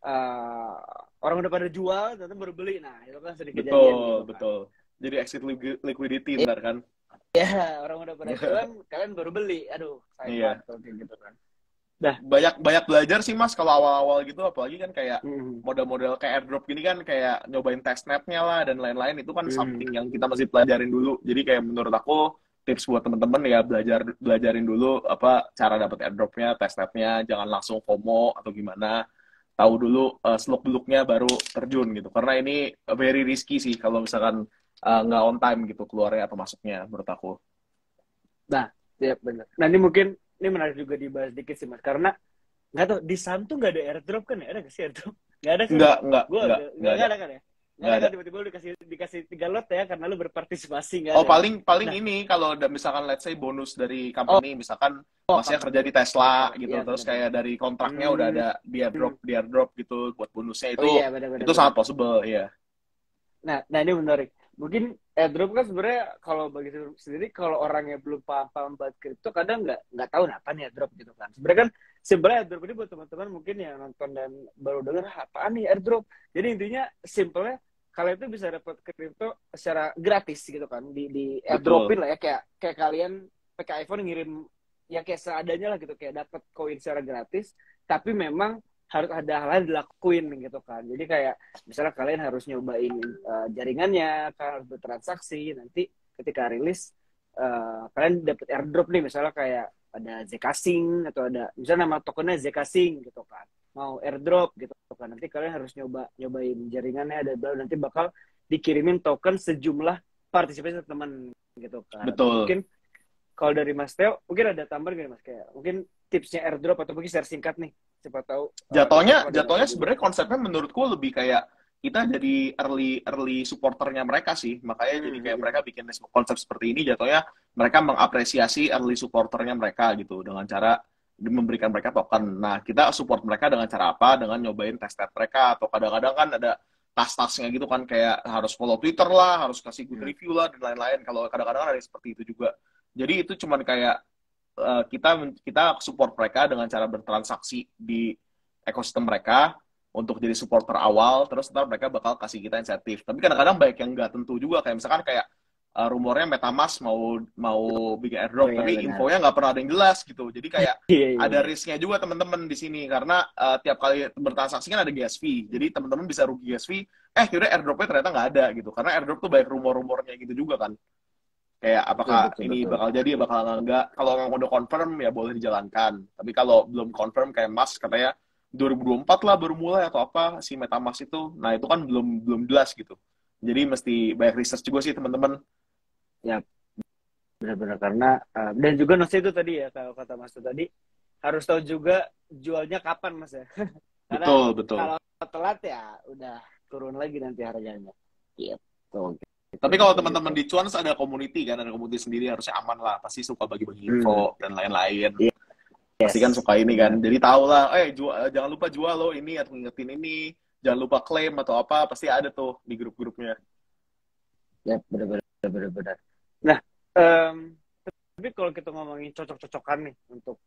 uh, orang udah pada jual ternyata baru beli. Nah itu kan sering kejadian gitu Betul, kan. betul. Jadi exit liquidity ntar kan. Ya orang udah pada jual, kalian baru beli. Aduh, sayang banget Iya. kalau kayak gitu kan. Dah. Banyak belajar sih Mas kalau awal-awal gitu, apalagi kan kayak Hmm. model-model kayak airdrop gini kan, kayak nyobain testnetnya lah dan lain-lain, itu kan something yang kita Hmm. masih pelajarin dulu. Jadi kayak menurut aku tips buat temen-temen ya, belajarin dulu apa cara dapat airdropnya, testnetnya, jangan langsung FOMO atau gimana. Tahu dulu seluk-beluknya baru terjun gitu. Karena ini very risky sih kalau misalkan nggak on time gitu keluarnya atau masuknya menurut aku. Nah, ya benar. Nah ini mungkin ini menarik juga dibahas dikit sih mas, karena nggak tahu di Sam tuh nggak ada airdrop kan ya? Ada nggak sih airdrop? Nggak ada kan ya? Gue Nggak ada, nggak ada kan ya? Nggak nggak ada ada. kan, tiba-tiba lu dikasih 3 lot ya karena lu berpartisipasi, nggak Oh, ada ya? paling Nah, ini kalau misalkan let's say bonus dari oh, company, misalkan oh masnya kerja company, di Tesla gitu, iya terus benar-benar. kayak dari kontraknya udah Hmm, ada di airdrop gitu buat bonusnya, oh iya itu benar-benar. sangat possible ya. Nah ini menarik. Mungkin airdrop kan sebenarnya kalau bagi saya sendiri, kalau orang yang belum paham banget kripto kadang nggak tahu apa nih airdrop gitu kan. Sebenarnya kan sebenarnya airdrop ini buat teman-teman mungkin yang nonton dan baru dengar apaan nih airdrop. Jadi intinya simpelnya kalian itu bisa dapat kripto secara gratis gitu kan, di airdropin Betul, lah ya, kayak kalian pakai iPhone ngirim ya kayak seadanya lah gitu, kayak dapat koin secara gratis, tapi memang harus ada hal lain dilakuin gitu kan. Jadi kayak misalnya kalian harus nyobain jaringannya, kalian harus bertransaksi, nanti ketika rilis kalian dapat airdrop nih, misalnya kayak ada Zkasing atau ada misalnya nama tokennya Zkasing gitu kan, mau airdrop gitu kan, nanti kalian harus nyobain jaringannya, ada baru nanti bakal dikirimin token sejumlah partisipasi teman gitu kan. Nah betul. mungkin kalau dari Mas Teo mungkin ada tambahan gak mas, kayak mungkin tipsnya airdrop atau mungkin share singkat nih, siapa tahu Jatuhnya teman-teman ada yang jatuhnya nonton juga. sebenarnya konsepnya menurutku lebih kayak kita jadi early early supporternya mereka sih. Makanya jadi kayak mereka bikin konsep seperti ini, jatuhnya mereka mengapresiasi early supporternya mereka gitu dengan cara memberikan mereka token. Nah, kita support mereka dengan cara apa? Dengan nyobain test-test mereka, atau kadang-kadang kan ada tas-tasnya gitu kan, kayak harus follow Twitter lah, harus kasih good review lah dan lain-lain. Kalau kadang-kadang ada yang seperti itu juga. Jadi itu cuman kayak kita support mereka dengan cara bertransaksi di ekosistem mereka untuk jadi supporter awal, terus ntar mereka bakal kasih kita insentif. Tapi kadang-kadang baik yang nggak tentu juga, kayak misalkan kayak rumornya MetaMask mau mau bikin Oh airdrop, iya tapi benar. infonya nggak pernah ada yang jelas gitu. Jadi kayak Iya iya ada benar. risknya juga teman-teman di sini, karena tiap kali bertransaksi kan ada gas fee. Jadi teman-teman bisa rugi gas fee, kira airdropnya ternyata nggak ada gitu. Karena airdrop tuh banyak rumor-rumornya gitu juga kan. Kayak Betul apakah betul ini betul. bakal jadi, bakal enggak. Kalau memang udah confirm ya boleh dijalankan. Tapi kalau belum confirm, kayak Mas katanya 2024 lah baru mulai atau apa si MetaMask itu. Nah, itu kan belum belum jelas gitu. Jadi mesti banyak research juga sih teman-teman. Ya benar-benar, karena dan juga Mas itu tadi ya, kalau kata Mas itu tadi harus tahu juga jualnya kapan Mas ya. Karena Betul, betul. kalau telat ya udah turun lagi nanti harganya. Gitu. Gitu Tapi kalau gitu teman-teman gitu. di Cuans ada community kan, ada community sendiri, harusnya aman lah. Pasti suka bagi-bagi Hmm. info dan lain-lain. Pasti kan Yes, suka ini kan. benar. Jadi tahu lah, jangan lupa jual lo ini atau ngingetin ini. Jangan lupa klaim atau apa, pasti ada tuh di grup-grupnya. Ya benar-benar benar-benar. Nah, em, tapi kalau kita ngomongin cocok-cocokan nih untuk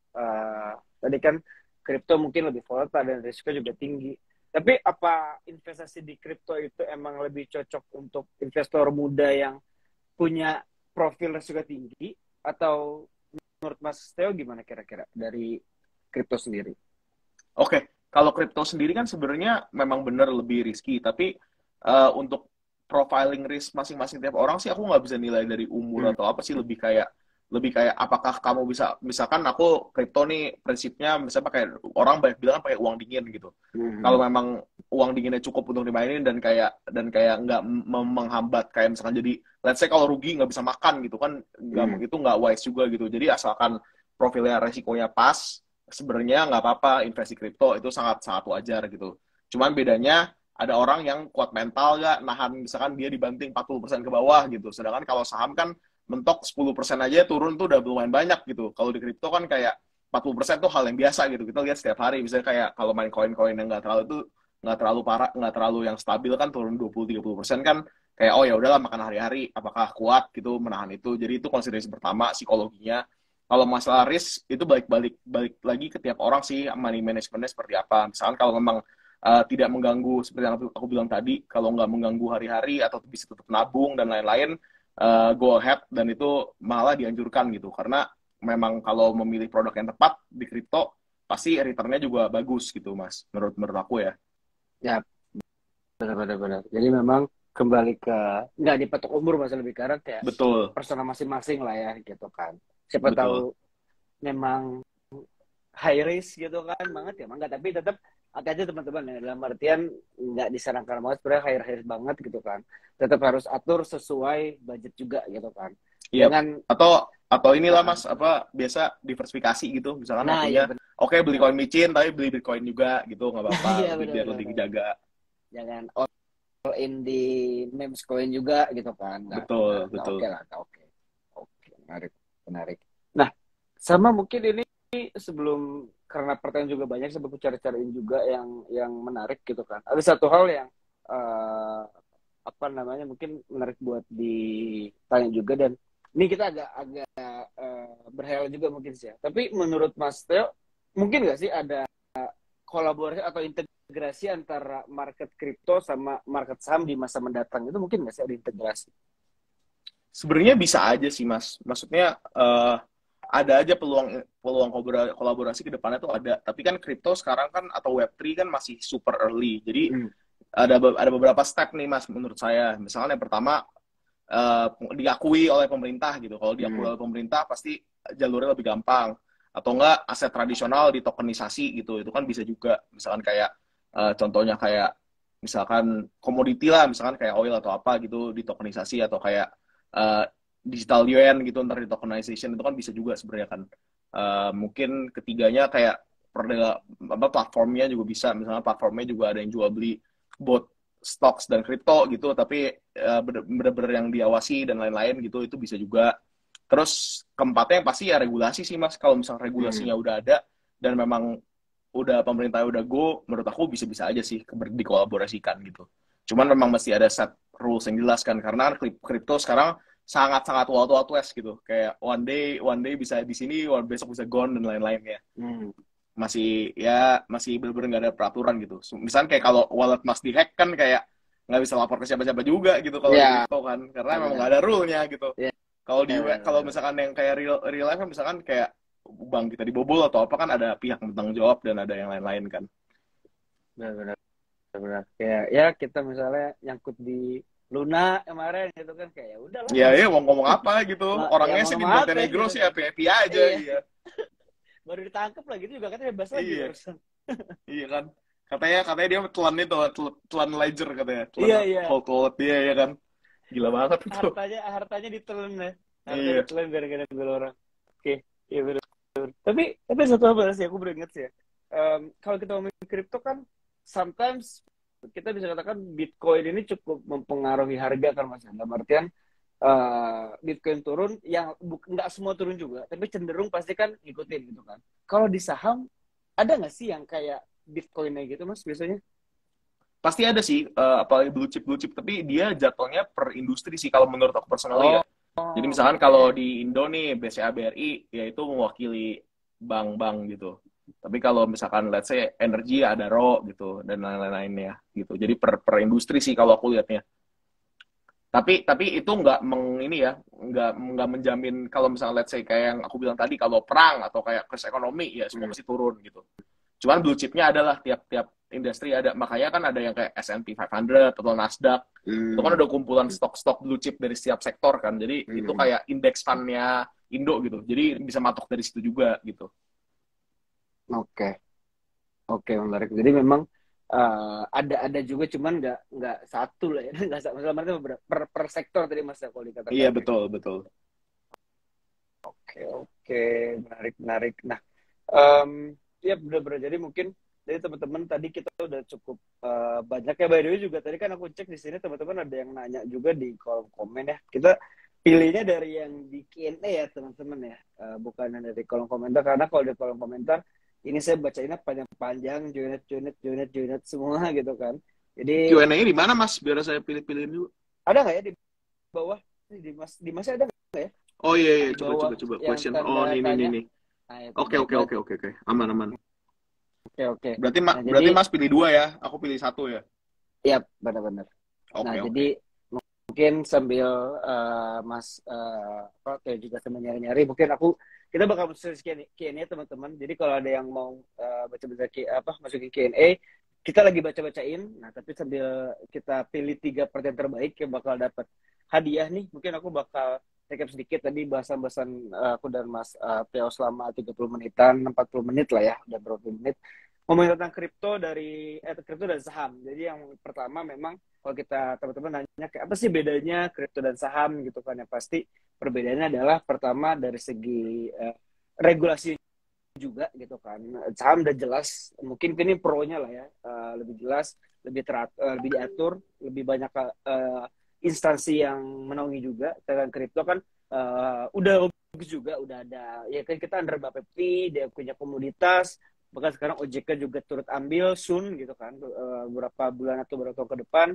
tadi kan kripto mungkin lebih volatile dan risiko juga tinggi. Tapi apa investasi di kripto itu emang lebih cocok untuk investor muda yang punya profil risiko tinggi, atau menurut Mas Theo gimana kira-kira dari kripto sendiri? Oke, kalau kripto sendiri kan sebenarnya memang benar lebih risky, tapi untuk profiling risk masing-masing tiap orang sih aku nggak bisa nilai dari umur atau apa sih, lebih kayak apakah kamu bisa, misalkan aku kripto nih prinsipnya misalnya pakai, orang banyak bilang pakai uang dingin gitu. Kalau memang uang dinginnya cukup untuk dimainin dan kayak nggak menghambat, kayak misalkan jadi let's say kalau rugi nggak bisa makan gitu kan, itu nggak wise juga gitu. Jadi asalkan profilnya resikonya pas, sebenarnya nggak apa-apa investasi kripto, itu sangat sangat wajar gitu. Cuman bedanya ada orang yang kuat mental nggak nahan, misalkan dia dibanting 40% ke bawah gitu. Sedangkan kalau saham kan mentok 10% aja turun tuh udah lumayan banyak gitu. Kalau di kripto kan kayak 40% tuh hal yang biasa gitu. Kita lihat setiap hari, misalnya kayak kalau main koin-koin yang nggak terlalu parah, nggak terlalu yang stabil kan, turun 20-30% kan kayak oh ya udahlah, makan hari-hari, apakah kuat gitu menahan itu. Jadi itu konsiderasi pertama, psikologinya. Kalau masalah risk itu balik lagi ke tiap orang sih, money managementnya seperti apa. Misalkan kalau memang tidak mengganggu seperti yang aku bilang tadi, kalau nggak mengganggu hari-hari atau bisa tetap nabung dan lain-lain, go ahead, dan itu malah dianjurkan gitu. Karena memang kalau memilih produk yang tepat di kripto pasti returnnya juga bagus gitu, Mas. Menurut aku ya. Ya, benar-benar. Jadi memang kembali ke nggak dipatok umur, Mas, lebih karena kayak Betul, personal masing-masing lah ya gitu kan. Siapa betul. tahu memang high risk gitu kan banget ya, enggak, tapi tetap hati-hati teman-teman ya, dalam artian nggak disarankan banget sebenarnya high risk banget gitu kan. Tetap harus atur sesuai budget juga gitu kan. Iya. Jangan Atau inilah Mas, apa biasa diversifikasi gitu. Misalkan nah ya akunya benar. oke, beli koin micin tapi beli Bitcoin juga gitu, nggak apa-apa, Iya biar benar. lebih dijaga. Jangan all in di memes coin juga gitu kan. Betul, Nggak betul. oke lah, nggak oke. Oke, menarik. Nah, sama mungkin ini sebelum, karena pertanyaan juga banyak, sebelum aku cari-cariin juga yang menarik gitu kan. Ada satu hal yang eh, apa namanya mungkin menarik buat ditanya juga, dan ini kita agak berhayal juga mungkin sih ya. Tapi menurut Mas Theo, mungkin nggak sih ada kolaborasi atau integrasi antara market kripto sama market saham di masa mendatang? Itu mungkin nggak sih ada integrasi? Sebenarnya bisa aja sih Mas. Maksudnya ada aja peluang peluang kolaborasi ke depannya tuh ada. Tapi kan kripto sekarang kan atau Web3 kan masih super early. Jadi ada beberapa step nih Mas menurut saya. Misalnya yang pertama, diakui oleh pemerintah gitu. Kalau diakui oleh pemerintah pasti jalurnya lebih gampang. Atau enggak aset tradisional ditokenisasi gitu. Itu kan bisa juga. Misalkan kayak contohnya kayak misalkan komoditi lah, misalkan kayak oil atau apa gitu ditokenisasi, atau kayak digital yuan gitu ntar di tokenization, itu kan bisa juga sebenarnya kan. Mungkin ketiganya kayak platformnya juga bisa, misalnya platformnya juga ada yang jual beli both stocks dan kripto gitu, tapi bener-bener yang diawasi dan lain-lain gitu, itu bisa juga. Terus keempatnya yang pasti ya regulasi sih Mas. Kalau misalnya regulasinya udah ada dan memang udah pemerintah udah go, menurut aku bisa-bisa aja sih dikolaborasikan gitu. Cuman memang mesti ada set rules yang jelas kan, karena kripto sekarang sangat-sangat wild wild west gitu. Kayak one day bisa di sini, besok bisa gone dan lain-lainnya. Masih bener-bener nggak ada peraturan gitu. Misalnya kayak kalau wallet Mas dihack kan kayak nggak bisa lapor ke siapa-siapa juga gitu kalau di kripto kan, karena memang nggak ada rule-nya gitu. Kalau misalkan yang kayak real life kan, misalkan kayak bank kita dibobol atau apa kan, ada pihak yang bertanggung jawab dan ada yang lain-lain kan. Benar. Kayak ya kita misalnya nyangkut di Luna kemarin gitu kan, kayak ya udahlah. Iya, mau ngomong apa gitu. Orangnya sih di Montenegro gitu sih happy aja. Iya. Baru ditangkap lagi itu juga katanya bebas lagi. Iya kan. Katanya dia telan ledger katanya. Iya. Cold wallet dia ya kan. Gila banget itu. Hartanya ditelan ya. Iya. Ditelan gara-gara beli orang. Oke, iya benar. Tapi satu hal sih aku beringat sih ya. Kalau kita ngomongin kripto kan, sometimes kita bisa katakan Bitcoin ini cukup mempengaruhi harga kan Mas. Dalam artian Bitcoin turun, yang nggak semua turun juga, tapi cenderung pasti kan ngikutin gitu kan. Kalau di saham ada nggak sih yang kayak Bitcoinnya gitu Mas biasanya? Pasti ada sih, apalagi blue chip, tapi dia jatuhnya per industri sih kalau menurut aku personally ya. Jadi misalkan kalau di Indo nih BCA BRI, ya itu mewakili bank-bank gitu. Tapi kalau misalkan let's say energi ada RO gitu dan lain-lainnya gitu. Jadi per industri sih kalau aku lihatnya. Tapi itu nggak ini ya, nggak menjamin kalau misalnya let's say kayak yang aku bilang tadi, kalau perang atau kayak krisis ekonomi ya semua pasti turun gitu. Cuman blue chipnya adalah tiap industri ada. Makanya kan ada yang kayak S&P 500 atau Nasdaq. Itu kan udah kumpulan stok-stok blue chip dari setiap sektor kan. Jadi itu kayak indeks fundnya Indo gitu. Jadi bisa matok dari situ juga gitu. Oke, oke, menarik. Jadi memang ada juga, cuman nggak satu lah ya, nggak satu. Maksudnya per sektor tadi Mas ya, kalau dikatakan. Iya, betul, betul. Oke, oke, menarik, menarik. Nah, ya benar-benar. Jadi mungkin dari teman-teman tadi kita udah cukup banyak ya. By the way juga tadi kan aku cek di sini teman-teman ada yang nanya juga di kolom komen ya. Kita pilihnya dari yang di Q&A ya teman-teman ya, bukan dari kolom komentar, karena kalau di kolom komentar ini saya bacainnya panjang-panjang, joinet semua gitu kan. Jadi Q&A-nya di mana Mas? Biar saya pilih-pilihin dulu. ada nggak ya di bawah? Di Mas ada nggak ya? Oh iya, Di bawah coba yang question. tanda Oh, nih. Nah, itu Oke. Aman. Oke. Berarti Nah, berarti jadi Mas pilih 2 ya, aku pilih 1 ya. ya benar-benar. Nah, Oke. jadi mungkin sambil Mas kayak juga sambil nyari-nyari, mungkin kita bakal masukin Q&A teman-teman. Jadi kalau ada yang mau baca-baca masukin Q&A, kita lagi baca-bacain. Nah, tapi sambil kita pilih 3 pertanyaan terbaik yang bakal dapat hadiah nih. Mungkin aku bakal recap sedikit tadi bahasan-bahasan aku dan Mas Teo selama 30 menitan, 40 menit lah ya, udah berapa menit. Ngomongin tentang kripto dan saham. Jadi yang pertama memang kalau kita teman-teman nanya kayak apa sih bedanya kripto dan saham gitu kan, yang pasti perbedaannya adalah pertama dari segi regulasi juga gitu kan. Saham udah jelas, mungkin ini pro-nya lah ya, lebih jelas, lebih lebih diatur, lebih banyak instansi yang menaungi juga. Dengan kripto kan udah bagus juga, udah ada ya kan, kita under Bapepti, dia punya komoditas, bahkan sekarang OJK juga turut ambil soon gitu kan, beberapa bulan atau beberapa tahun ke depan.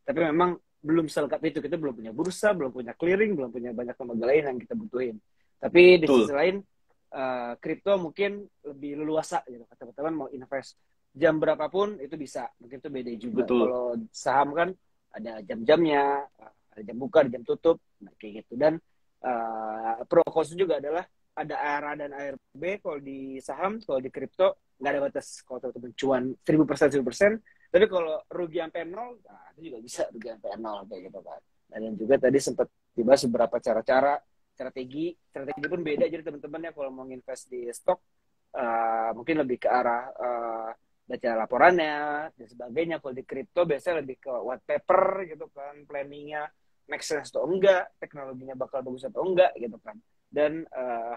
Tapi memang belum selengkap itu, kita belum punya bursa, belum punya clearing, belum punya banyak lembaga lain yang kita butuhin. Tapi di sisi lain kripto mungkin lebih leluasa gitu, teman-teman mau invest jam berapapun itu bisa, mungkin itu beda juga. Kalau saham kan ada jam-jamnya, ada jam buka, ada jam tutup, nah, kayak gitu. Dan pro cost juga adalah ada ARA dan ARB kalau di saham. Kalau di kripto nggak ada batas. Kalau teman-teman cuan 1000%, tapi kalau rugi sampai nol, nah, itu juga bisa rugi sampai nol kayak gitu kan. Dan juga tadi sempat dibahas beberapa cara-cara, strategi pun beda. Jadi teman-teman ya kalau mau invest di stok mungkin lebih ke arah baca laporannya dan sebagainya. Kalau di kripto biasanya lebih ke white paper gitu kan, planningnya make sense atau enggak, teknologinya bakal bagus atau enggak gitu kan, dan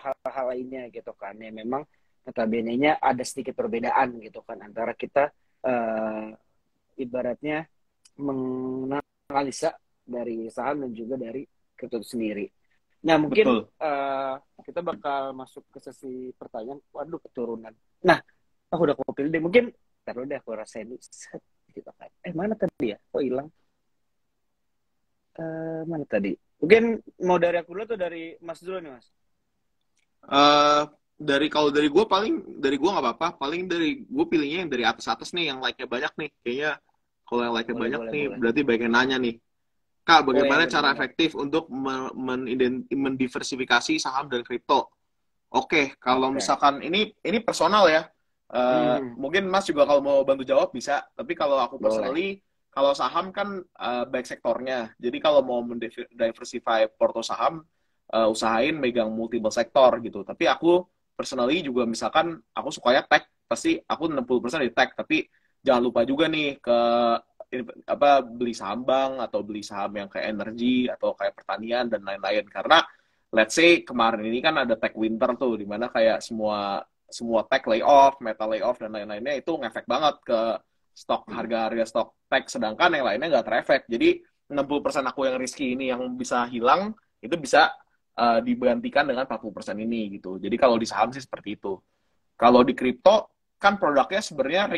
hal-hal lainnya gitu kan. Ya memang notabene-nya ada sedikit perbedaan gitu kan antara kita ibaratnya menganalisa dari saham dan juga dari kripto itu sendiri. Nah, mungkin kita bakal masuk ke sesi pertanyaan. Waduh, keturunan. Nah, aku udah pilih deh. Mungkin taruh deh aku rasain gitu kan. Mana tadi ya? Kok hilang? Mana tadi? Mungkin mau dari aku dulu atau dari Mas dulu nih, Mas? Kalau dari gue nggak apa-apa. Paling dari gue pilihnya yang dari atas nih, yang like-nya banyak nih. Kayaknya kalau yang like-nya banyak nih, berarti banyak yang nanya nih. Kak, bagaimana cara efektif untuk mendiversifikasi saham dan kripto? Oke, kalau misalkan ini personal ya. Mungkin Mas juga kalau mau bantu jawab bisa. Tapi kalau aku personally, kalau saham kan baik sektornya. Jadi kalau mau mendiversify porto saham, usahain megang multiple sektor gitu. Tapi aku personally juga misalkan aku sukanya tech, pasti aku 60% di tech. Tapi jangan lupa juga nih ke beli saham bank atau beli saham yang kayak energi atau kayak pertanian dan lain-lain. Karena let's say kemarin ini kan ada tech winter tuh, dimana kayak semua tech layoff, meta layoff dan lain-lainnya, itu ngefek banget ke stok, harga-harga stok tech, sedangkan yang lainnya nggak terefek. Jadi 60% aku yang risky ini yang bisa hilang, itu bisa digantikan dengan 40% ini gitu. Jadi kalau di saham sih seperti itu. Kalau di kripto kan produknya sebenarnya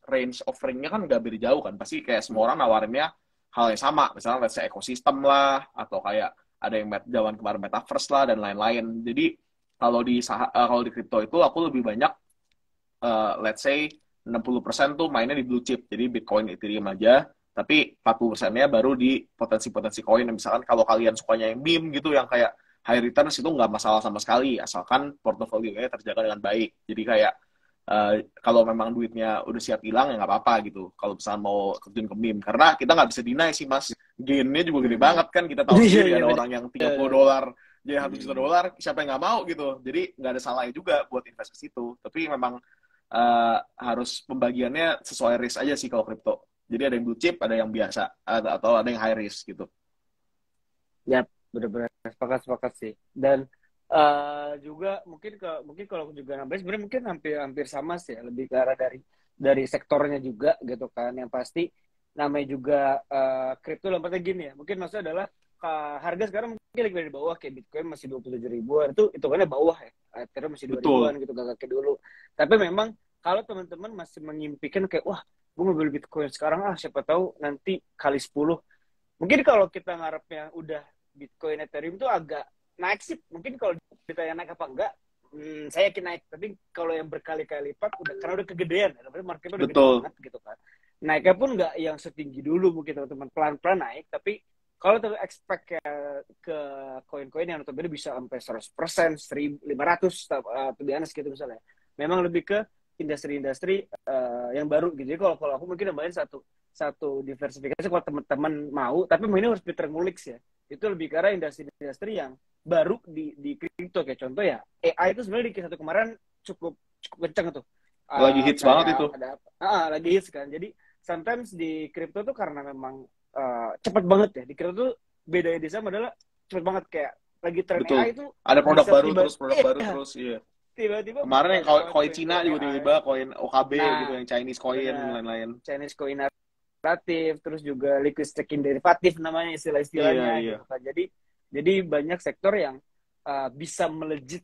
range offeringnya kan nggak beda jauh kan. Pasti kayak semua orang nawarinnya hal yang sama. Misalnya let's say ekosistem lah, atau kayak ada yang zaman kemarin metaverse lah dan lain-lain. Jadi kalau di kripto itu aku lebih banyak let's say 60% tuh mainnya di blue chip, jadi Bitcoin, Ethereum aja, tapi 40%-nya baru di potensi-potensi koin. Misalkan kalau kalian sukanya yang meme gitu, yang kayak high returns, itu nggak masalah sama sekali, asalkan portofolionya terjaga dengan baik. Jadi kayak kalau memang duitnya udah siap hilang ya nggak apa-apa gitu. Kalau misalnya mau terjun ke meme, karena kita nggak bisa deny sih mas, gainnya juga gede banget kan. Kita tahu Iya, sendiri iya, ada benar. orang yang $30 jadi $100 juta, siapa yang nggak mau gitu. Jadi nggak ada salahnya juga buat invest ke situ. Tapi memang harus pembagiannya sesuai risk aja sih kalau kripto. Jadi ada yang blue chip, ada yang biasa, atau ada yang high risk gitu. Ya, benar-benar sepakat sih. Dan juga mungkin kalau aku juga nambahin sebenarnya mungkin hampir sama sih ya, lebih ke arah dari sektornya juga gitu kan. Yang pasti namanya juga kripto dampaknya gini ya. Mungkin maksudnya adalah harga sekarang mungkin lagi di bawah, kayak Bitcoin masih 27 ribuan, itu hitungannya bawah ya. Ethereum masih 2 ribuan Betul. gitu, gak kayak dulu. Tapi memang kalau teman-teman masih mengimpikan kayak wah, gue mau beli Bitcoin sekarang siapa tahu nanti kali 10. Mungkin kalau kita ngarepnya udah Bitcoin, Ethereum tuh agak naik sih. Mungkin kalau ditanya naik apa enggak, saya yakin naik. Tapi kalau yang berkali-kali lipat, karena udah kegedean. Berarti marketnya udah gede Betul. banget gitu kan. Naiknya pun nggak yang setinggi dulu mungkin teman-teman. Pelan-pelan naik. Tapi kalau terlalu expect ke koin-koin yang notabene bisa sampai 100%, 1.500, to be honest gitu misalnya. Memang lebih ke industri-industri yang baru gitu. Jadi kalau aku mungkin nambahin satu diversifikasi kalau teman-teman mau, tapi ini harus pinter ngulik ya. Itu lebih karena industri-industri yang baru di kripto, kayak contoh ya AI itu sebenarnya di Q1 kemarin cukup kenceng tuh. Lagi hits banget itu. Lagi hits kan. Jadi sometimes di kripto tuh karena memang cepat banget ya. Di kripto tuh bedanya di sama adalah cepat banget, kayak lagi tren Betul. AI itu Ada produk bisa baru terus, iya. Tiba-tiba Kemarin yang koin Cina juga AI. tiba-tiba, koin OKB Nah, gitu, yang Chinese coin dan lain-lain. Chinese coin derivatif, terus juga liquid staking derivatif namanya istilah-istilahnya Iya. gitu kan. Jadi banyak sektor yang bisa melejit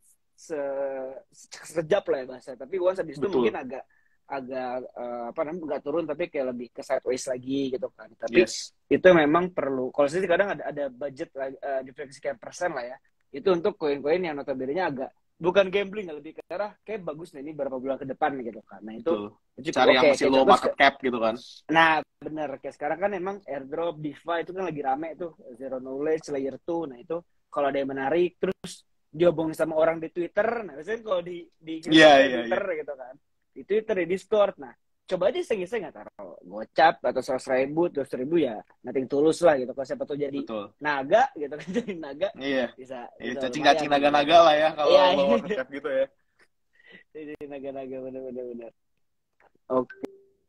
sekejap lah ya bahasa. Tapi once habis itu mungkin agak apa namanya, nggak turun tapi kayak lebih ke sideways lagi gitu kan. Tapi itu memang perlu. Kalau sih kadang ada budget diferensi sekian persen lah ya. Itu untuk koin-koin yang notabene-nya agak bukan gambling, lebih ke arah kayak bagus nih ini berapa bulan ke depan gitu kan. Nah itu cari yang masih low market cap gitu kan. Nah bener, kayak sekarang kan emang airdrop, DeFi itu kan lagi rame tuh, zero knowledge, layer 2. Nah itu kalau ada yang menarik terus diobongin sama orang di Twitter, nah biasanya kalau di Twitter gitu kan, di Twitter, di Discord, nah coba aja iseng-iseng nggak taruh gocap atau 100.000, 200.000 ya nothing tulus lah gitu. Kalau siapa tuh jadi naga gitu kan, jadi naga bisa cacing naga-naga lah ya kalau low market cap gitu ya. Jadi naga-naga bener-bener. Oke.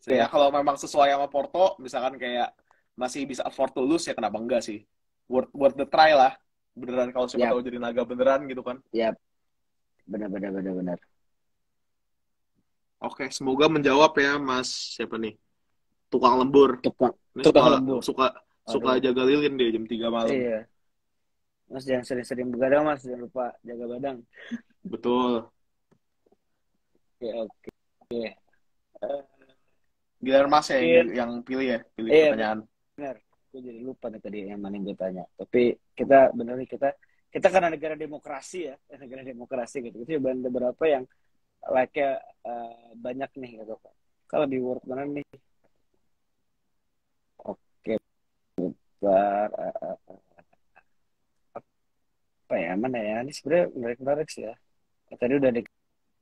Ya kalau memang sesuai sama Porto, misalkan kayak masih bisa afford to lose ya kenapa enggak sih? Worth the try lah. Beneran kalau siapa tahu jadi naga beneran gitu kan. Iya. Benar. Oke, semoga menjawab ya Mas siapa nih? Tukang lembur. Suka jaga lilin dia jam 3 malam. Iya. Mas jangan sering-sering begadang Mas, jangan lupa jaga badan. Betul. Oke. Giliran Mas ya yang pilih pertanyaan. Benar. Gue jadi lupa nih tadi yang mana yang gue tanya. Tapi kita karena negara demokrasi ya, negara demokrasi gitu. Itu beberapa yang like-nya banyak nih gitu kan. Kalau di Word mana nih? Oke. Apa ya, mana ya? Ini sebenarnya menarik sih ya. Tadi udah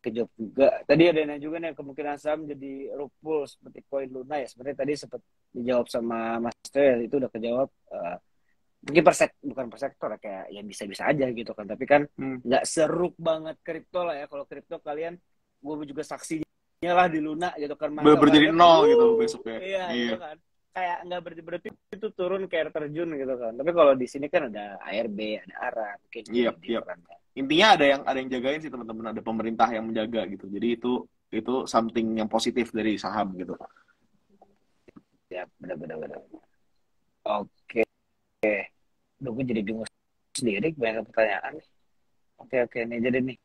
kejawab juga. Tadi ada yang juga nih kemungkinan saham jadi rug pull seperti koin Luna ya. Sebenarnya tadi sempat dijawab sama Mas Teo ya, itu udah kejawab. Mungkin bukan per sektor ya, kayak ya bisa-bisa aja gitu kan. Tapi kan nggak seruk banget kripto lah ya. Kalau kripto kalian, gue juga saksinya lah di Luna gitu kan. Berdiri nol gitu besoknya. Iya. Gitu kan. Kayak nggak berarti itu turun kayak terjun gitu kan. Tapi kalau di sini kan ada ARB, ada ARA, mungkin. Iya. Intinya ada yang jagain sih teman-teman, ada pemerintah yang menjaga gitu. Jadi itu something yang positif dari saham gitu. Ya, benar. Oke. Duh, gue jadi bingung sendiri banyak pertanyaan. Oke nih jadi nih.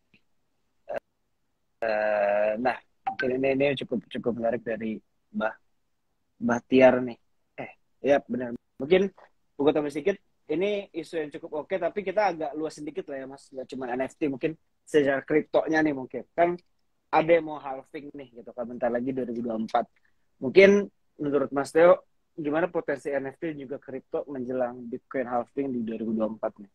Nah, mungkin ini cukup menarik dari Mbah Tiar nih. Ya benar. Mungkin gue tambah sedikit. Ini isu yang cukup oke, tapi kita agak luas sedikit lah ya Mas. Nggak cuma NFT, mungkin sejarah kriptonya nih mungkin. Kan ada yang mau halving nih gitu kan, bentar lagi 2024. Mungkin menurut Mas Theo gimana potensi NFT juga kripto menjelang Bitcoin halving di 2024 nih?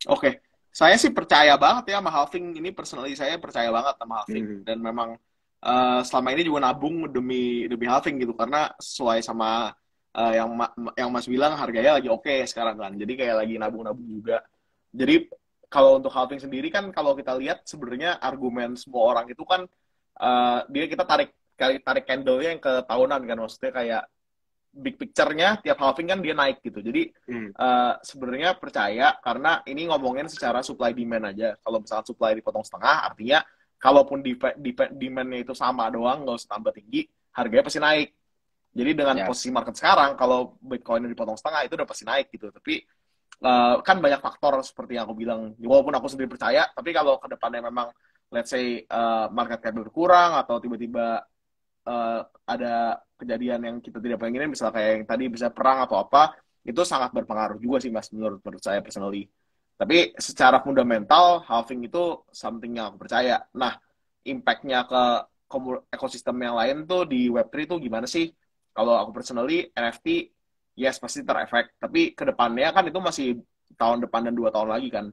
Oke, saya sih percaya banget ya sama halving ini, personally saya percaya banget sama halving, dan memang selama ini juga nabung demi halving gitu, karena sesuai sama yang Mas bilang, harganya lagi oke sekarang kan, jadi kayak lagi nabung-nabung juga. Jadi kalau untuk halving sendiri kan, kalau kita lihat sebenarnya argumen semua orang itu kan kita tarik candle-nya yang ke tahunan kan, maksudnya kayak big picture-nya tiap halving kan dia naik gitu. Jadi sebenarnya percaya, karena ini ngomongin secara supply demand aja. Kalau misalnya supply dipotong setengah, artinya kalaupun demand-nya itu sama doang, nggak usah tambah tinggi, harganya pasti naik. Jadi dengan posisi market sekarang, kalau Bitcoin dipotong setengah, itu udah pasti naik gitu. Tapi kan banyak faktor seperti yang aku bilang. Walaupun aku sendiri percaya, tapi kalau ke depannya memang, let's say, market cap berkurang, atau tiba-tiba ada kejadian yang kita tidak pengenin, misalnya kayak yang tadi bisa perang atau apa, itu sangat berpengaruh juga sih Mas, menurut saya personally. Tapi secara fundamental, halving itu something yang aku percaya. Nah, impact-nya ke ekosistem yang lain tuh di Web3 tuh gimana sih? Kalau aku personally, NFT, yes, pasti terefek. Tapi ke depannya kan itu masih tahun depan dan 2 tahun lagi kan.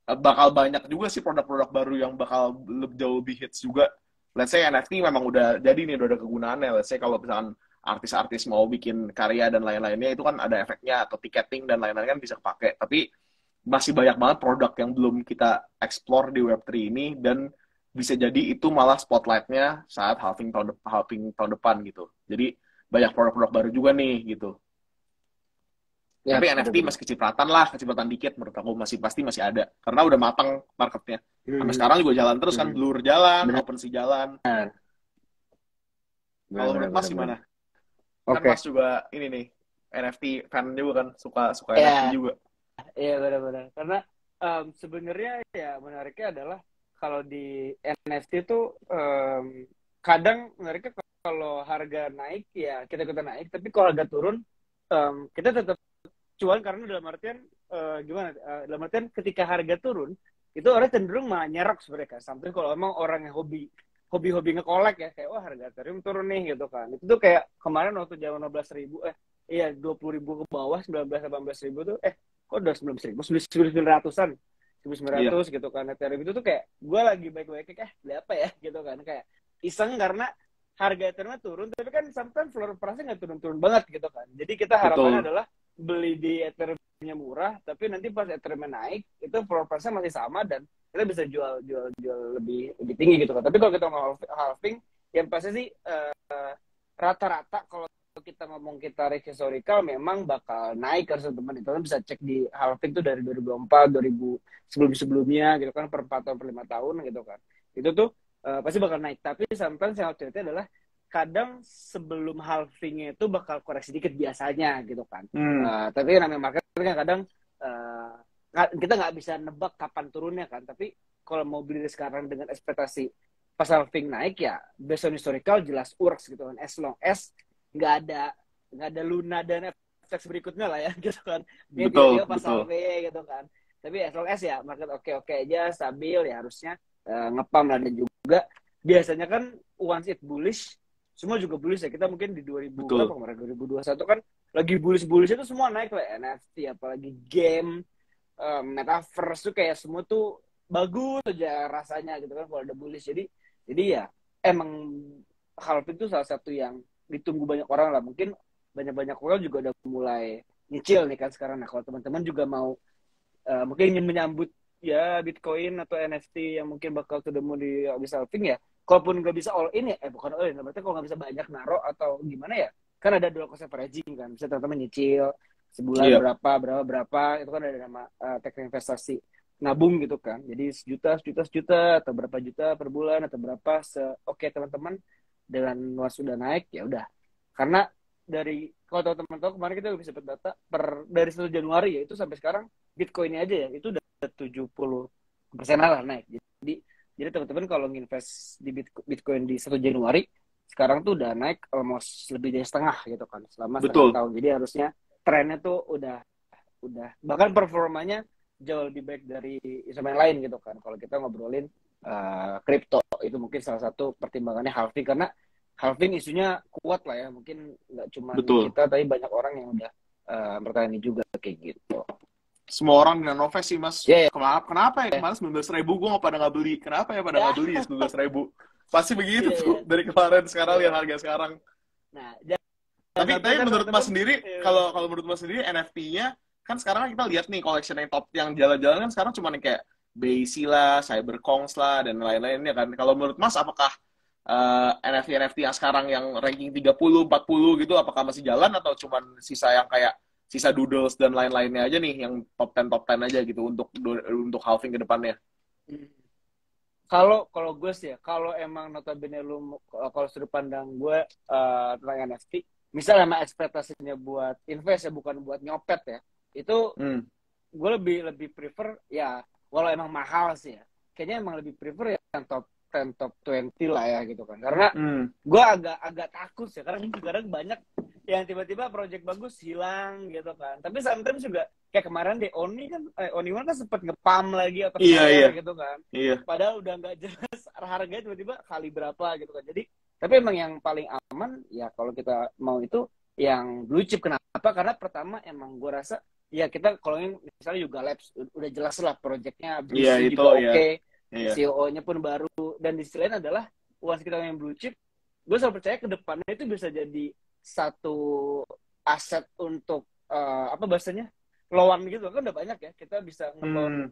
Bakal banyak juga sih produk-produk baru yang bakal jauh lebih hits juga. Let's say NFT memang udah jadi nih, udah ada kegunaannya. Let's say kalau misalkan artis-artis mau bikin karya dan lain-lainnya, itu kan ada efeknya, atau ticketing dan lain-lain kan bisa kepake. Tapi masih banyak banget produk yang belum kita explore di Web3 ini, dan bisa jadi itu malah spotlight-nya saat halving tahun depan gitu. Jadi banyak produk-produk baru juga nih gitu. Ya, tapi NFT masih kecipratan dikit menurut aku, pasti masih ada, karena udah matang marketnya. Sampai sekarang juga jalan terus kan, Blur jalan, OpenSea jalan. Kalau menurut Mas gimana? Kan Mas juga ini nih, NFT fan juga kan, suka NFT juga. Iya, benar-benar. Karena sebenarnya ya menariknya adalah kalau di NFT tuh kadang menariknya kalau harga naik ya kita naik, tapi kalau harga turun kita tetap cuan, karena dalam artian dalam artian ketika harga turun itu orang cenderung malah nyerok sebenarnya. Sampai kalau emang orang yang hobi ngekolek ya, kayak wah harga Ethereum turun nih gitu kan. Itu tuh kayak kemarin waktu jam 15.000 20.000 ke bawah, 18-18.000 tuh kok udah 19.000, 900-an, 1.900 gitu kan. Ethereum itu tuh kayak gue lagi baik-baik beli apa ya gitu kan, kayak iseng karena harga Ethereum turun, tapi kan sometimes floor price-nya nggak turun-turun banget gitu kan. Jadi kita harapannya adalah beli di Ethereum-nya murah, tapi nanti pas Ethereum naik itu floor price-nya masih sama dan kita bisa jual lebih tinggi gitu kan. Tapi kalau kita mau halving, yang pasti sih rata-rata kalau kita ngomong kita historical memang bakal naik, harus teman itu kan bisa cek di halving tuh dari 2004, 2000 sebelumnya gitu kan, per 4 tahun per 5 tahun gitu kan. Itu tuh pasti bakal naik. Tapi sometimes yang harus cerita adalah kadang sebelum halvingnya itu bakal koreksi dikit biasanya gitu kan. Tapi namanya market kan kadang kita nggak bisa nebak kapan turunnya kan. Tapi kalau mau beli sekarang dengan ekspektasi pas halving naik ya, based on historical jelas works gitu kan. As long as nggak ada Luna dan efek berikutnya lah ya gitu kan. Dia pas halving gitu kan. Tapi as long as ya market oke aja, stabil ya, harusnya ngepam lah. Dan juga biasanya kan once it bullish, semua juga bullish ya. Kita mungkin di 2021 kan lagi bullish itu semua naik lah, NFT apalagi game, metaverse tuh kayak semua tuh bagus aja rasanya gitu kan kalau ada bullish. Jadi ya emang halving itu salah satu yang ditunggu banyak orang lah. Mungkin banyak orang juga udah mulai nyicil nih kan sekarang. Nah kalau teman-teman juga mau mungkin ingin menyambut ya Bitcoin atau NFT yang mungkin bakal ketemu di habis halving ya, kalaupun nggak bisa all in ya, bukan all in, berarti kalau nggak bisa banyak naro atau gimana ya, kan ada dual cost averaging kan, bisa teman-teman nyicil sebulan berapa, itu kan ada nama teknik investasi nabung gitu kan, jadi sejuta atau berapa juta per bulan atau berapa oke teman-teman dengan luas sudah naik ya udah. Karena dari kalau teman-teman tahu kemarin kita bisa dapat data dari 1 Januari ya, itu sampai sekarang Bitcoin-nya aja ya itu udah 70% lah naik. Jadi teman-teman kalau nginvest di Bitcoin di 1 Januari sekarang tuh udah naik almost lebih dari setengah gitu kan selama setengah tahun. Jadi harusnya trennya tuh udah bahkan performanya jauh lebih baik dari instrumen lain gitu kan. Kalau kita ngobrolin kripto. Itu mungkin salah satu pertimbangannya halving, karena halving isunya kuat lah ya, mungkin nggak cuma Betul. kita tapi banyak orang yang udah bertanya juga kayak gitu. Semua orang di Nanovest sih, Mas. Iya, Kenapa ya kemarin 19.000 gue nggak pada nggak beli? Kenapa ya pada nggak beli ya 19.000? Pasti begitu Iya, tuh iya. dari kemarin sekarang Iya. lihat harga sekarang. Nah, Tapi sampai kan menurut Mas teman-teman, sendiri, kalau menurut Mas sendiri NFT-nya kan sekarang kita lihat nih collection yang top yang jalan-jalan kan sekarang cuma yang kayak Base lah, Cyberkongs lah dan lain-lainnya kan. Kalau menurut Mas apakah NFT yang sekarang yang ranking 30, 40 gitu apakah masih jalan atau cuma sisa yang kayak sisa doodles dan lain-lainnya aja nih yang top 10 aja gitu untuk halving ke depannya. kalau gue sih ya, kalau emang notabene lu, kalau sudut pandang gue tentang NFT, misalnya emang ekspektasinya buat invest ya, bukan buat nyopet ya, itu gue lebih prefer ya, walau emang mahal sih ya, kayaknya emang lebih prefer ya yang top 10, top 20 lah ya gitu kan. Karena gue agak takut sih, karena sekarang banyak yang tiba-tiba project bagus hilang gitu kan. Tapi sometimes juga kayak kemarin deh Oni kan sempat ngepam lagi atau Iya. gitu kan. Iya. Padahal udah nggak jelas harganya tiba-tiba kali berapa gitu kan. Jadi tapi emang yang paling aman ya kalau kita mau itu yang blue chip. Kenapa? Karena pertama emang gue rasa ya kita kalau yang misalnya juga Labs udah jelas lah projectnya, Iya, BC itu juga ya. oke. Iya. CEO-nya pun baru, dan di sisi lain adalah once kita yang blue chip, gue selalu percaya ke depannya itu bisa jadi satu aset untuk apa bahasanya, loan gitu kan. Udah banyak ya kita bisa ngeloan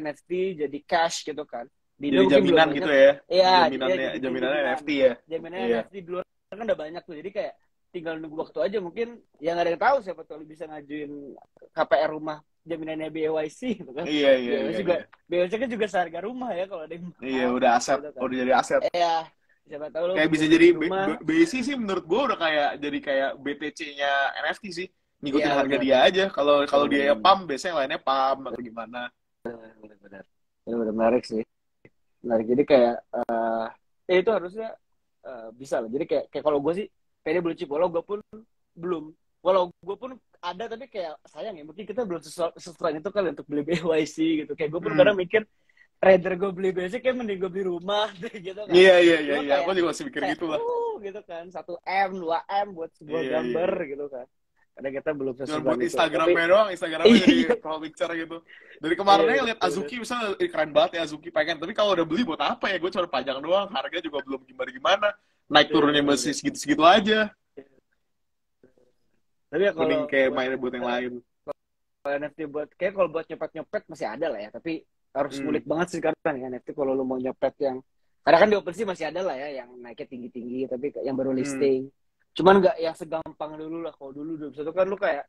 NFT jadi cash gitu kan. Di Jadi jaminan gitu ya. Iya, jaminannya NFT ya. Jaminannya Iya. NFT di luar kan udah banyak tuh. Jadi kayak tinggal nunggu waktu aja, mungkin yang nggak ada yang tahu, siapa tahu bisa ngajuin KPR rumah jaminannya BYC gitu kan. Iya. BYC kan juga seharga rumah ya kalau ada yang mau. Iya, udah aset, gitu kan. udah jadi aset. Iya, siapa tahu lo kayak bisa jadi BC sih menurut gue udah kayak BTC-nya NFT sih. Ngikutin harga dia aja. Kalau dia pump, biasanya yang lainnya pump atau gimana. Benar. Menarik sih. Menarik. Jadi kayak itu harusnya bisa lah. Jadi kayak kalau gue sih pede blue chip, walau gue pun belum. Walau gue pun ada, tapi kayak sayang ya, mungkin kita belum sesuai itu kali untuk beli BYC gitu. Kayak gue pun kadang mikir, rather gue beli BYC kayak mending gue beli rumah gitu kan. Iya. Gue juga masih mikir gitu lah. Gitu kan, 1M, 2M buat sebuah gambar gitu kan. Karena kita belum sesuai. Cuma buat Instagramnya doang, Instagramnya jadi profile picture gitu. Dari kemarinnya lihat Azuki, misalnya keren banget ya Azuki, pengen. Tapi kalau udah beli buat apa ya? Gue cuma pajang doang, harga juga belum gimana-gimana. Naik turunnya masih segitu-segitu aja. Tapi ya kalau kayak main buat yang lain. Kalau NFT kalau buat nyopet masih ada lah ya. Tapi harus ngulik banget sih sekarang ya NFT kalau lu mau nyopet yang, karena kan di OpenSea masih ada lah ya yang naiknya tinggi-tinggi, tapi yang baru listing. Cuman nggak yang segampang dulu lah. Kalau dulu 2021 kan lu kayak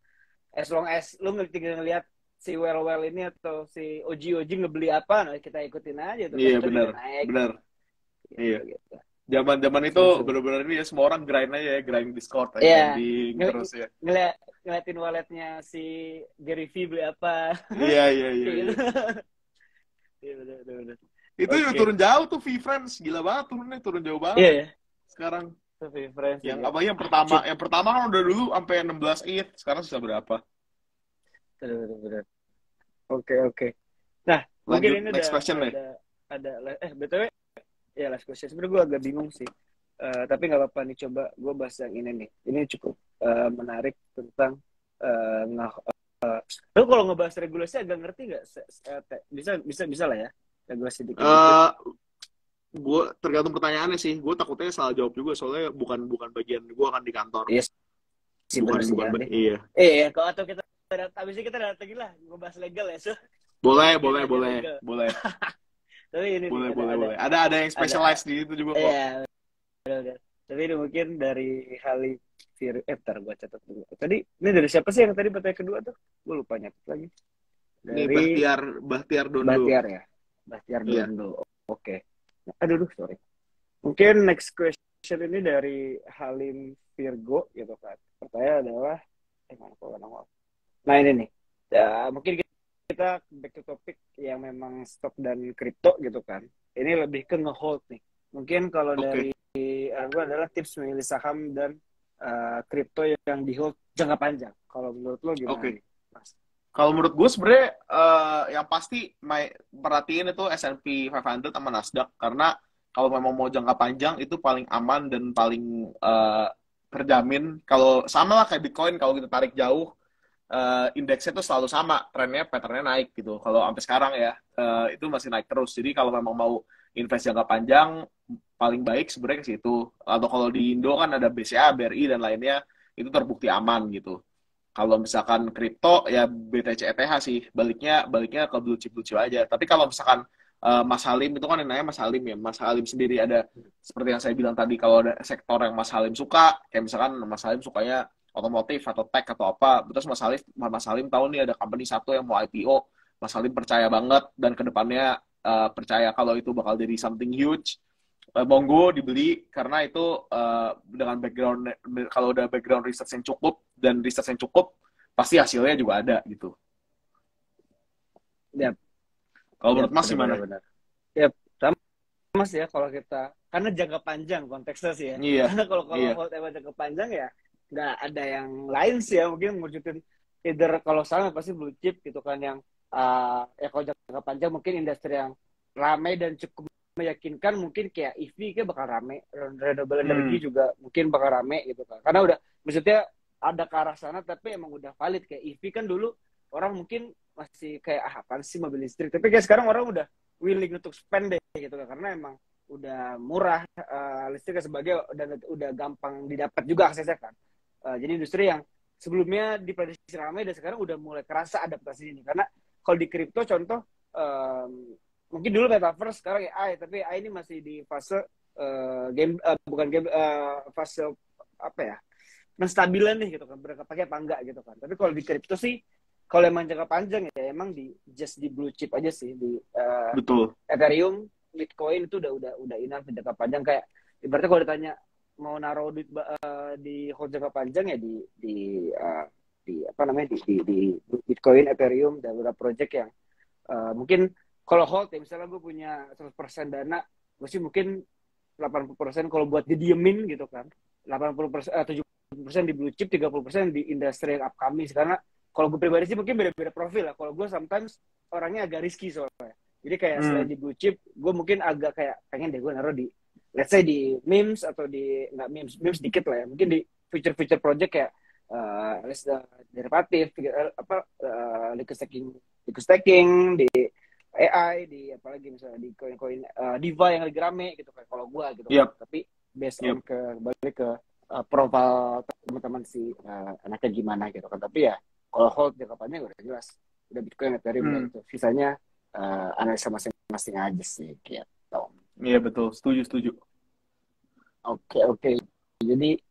as long as lu tinggal ngeliat si Well ini atau si Oji ngebeli apa, nah kita ikutin aja tuh. Iya, benar. Iya. Gitu. Zaman itu benar-benar ini ya, semua orang grind aja ya, grind Discord aja, terus ya. Ngeliatin walletnya si Gary V beli apa. Iya. Gitu. Iya, benar. Itu turun jauh tuh V-Friends, gila banget turun jauh banget. Iya. Sekarang V-Friends. Yang pertama kan udah dulu sampai 16 ETH, sekarang sudah berapa? Benar. Oke. Nah, lanjut, mungkin ini next question ada BTW ya, last question. Sebenarnya gue agak bingung sih. Tapi nggak apa-apa nih, coba gue bahas yang ini nih. Ini cukup menarik tentang lu kalau ngebahas regulasi agak ngerti nggak? Bisa lah ya regulasi dikit. Gue tergantung pertanyaannya sih. Gue takutnya salah jawab juga soalnya bukan bagian gue kan di kantor. Yes. Bukan. Iya. Kalau atau kita habisnya kita datengin lah ngebahas legal ya. So. Boleh. Tapi ini boleh. Ada yang specialized di itu juga kok. Iya. Tapi ini mungkin dari Halim Firgo, gue catat dulu. Tadi ini dari siapa sih yang tadi pertanyaan kedua tuh? Gue lupa nyatet lagi. Dari Bahtiar Dondo. Bahtiar Dondo. Oke. Aduh, sorry. Mungkin next question ini dari Halim Firgo gitu kan. Pertanyaan adalah nah ini nih. Ya, mungkin kita back to topic yang memang stock dan kripto gitu kan. Ini lebih ke nge-hold nih. Mungkin kalau dari gue adalah tips memilih saham dan kripto yang di hold jangka panjang. Kalau menurut lo gimana nih, Mas? Kalau menurut gue sebenarnya yang pasti perhatiin itu S&P 500 sama Nasdaq karena kalau memang mau jangka panjang itu paling aman dan paling terjamin. Kalau sama lah kayak Bitcoin kalau kita tarik jauh indeksnya tuh selalu sama, trennya patternnya naik gitu. Kalau sampai sekarang ya itu masih naik terus. Jadi kalau memang mau invest jangka panjang paling baik sebenarnya ke situ. Atau kalau di Indo kan ada BCA, BRI dan lainnya itu terbukti aman gitu. Kalau misalkan kripto ya BTC ETH sih, baliknya ke blue chip aja. Tapi kalau misalkan Mas Halim itu kan yang nanya Mas Halim ya. Mas Halim sendiri ada seperti yang saya bilang tadi kalau ada sektor yang Mas Halim suka, kayak misalkan Mas Halim sukanya otomotif atau tech atau apa. Terus Mas Halim tahu nih ada company satu yang mau IPO. Mas Halim percaya banget dan kedepannya percaya kalau itu bakal jadi something huge. Monggo dibeli karena itu dengan background kalau udah background research yang cukup dan research yang cukup pasti hasilnya juga ada gitu. Yap, Kalau yap, menurut Mas gimana? benar-benar. Yap, sama Mas ya kalau kita karena jangka panjang konteksnya sih ya. Iya, Karena kalau iya. hold emang jangka panjang ya nggak ada yang lain sih ya mungkin mewujudin either kalau sama pasti blue chip gitu kan yang ya kalau jangka panjang mungkin industri yang ramai dan cukup meyakinkan mungkin kayak EV kayak bakal rame, renewable energy juga mungkin bakal rame gitu kan. Karena udah maksudnya ada ke arah sana tapi emang udah valid kayak EV kan dulu orang mungkin masih kayak apaan sih mobil listrik tapi kayak sekarang orang udah willing untuk spend deh gitu kan karena emang udah murah listriknya sebagai dan udah gampang didapat juga aksesnya kan. Jadi industri yang sebelumnya diprediksi ramai dan sekarang udah mulai kerasa adaptasi ini karena kalau di kripto contoh mungkin dulu metaverse sekarang AI tapi AI ini masih di fase game bukan game fase apa ya penstabilan nih gitu kan mereka pakai apa enggak gitu kan tapi kalau di kripto sih kalau emang jangka panjang ya emang di just di blue chip aja sih di Betul. Ethereum Bitcoin itu udah enough di jangka panjang kayak ibaratnya kalau ditanya mau naruh duit di hold jangka panjang ya di apa namanya di Bitcoin Ethereum dan beberapa project yang mungkin kalau hold ya misalnya gue punya 100% dana gue sih mungkin 80% kalau buat didiemin gitu kan 80% 70% di blue chip 30% di industri yang upcoming karena kalau gue pribadi sih mungkin beda-beda profil lah kalau gue sometimes orangnya agak risky soalnya jadi kayak selain di blue chip gue mungkin agak kayak pengen deh gue naruh di let's say di memes atau di nggak memes dikit lah ya mungkin di future project kayak derivatif apa liquid staking di AI di apalagi misalnya di koin-koin DeFi yang lagi rame gitu kan kalau gua gitu kan. Tapi based on balik ke profil teman-teman si anaknya gimana gitu kan tapi ya kalau hold jangka panjang udah jelas udah Bitcoin Ethereum gitu sisanya analisa masing-masing aja sih gitu. Iya betul setuju. Oke. Jadi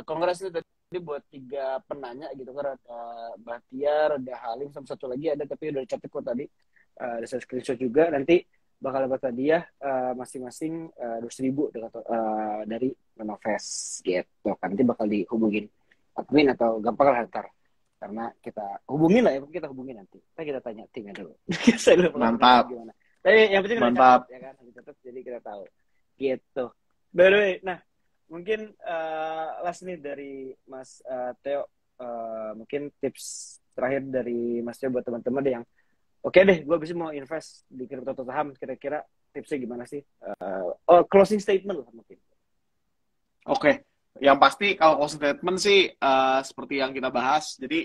kongres itu tadi buat 3 penanya gitu kan ada Bahtiar, ada Halim sama satu lagi ada tapi udah dicatat kok tadi. Ada saya screenshot juga nanti bakal dapat hadiah masing-masing 200.000 dari Manifest gitu kan nanti bakal dihubungin admin atau gampang lah ntar karena kita hubungin lah ya kita hubungin nanti kita tanya timnya dulu mantap gimana tapi yang penting mantap ya kan dicatat jadi kita tahu gitu by the way nah mungkin last nih dari Mas Theo mungkin tips terakhir dari Mas Theo buat teman-teman yang oke deh, gue bisa mau invest di kripto atau saham. Kira-kira tipsnya gimana sih? Closing statement lah mungkin. Oke. Yang pasti kalau closing statement sih seperti yang kita bahas. Jadi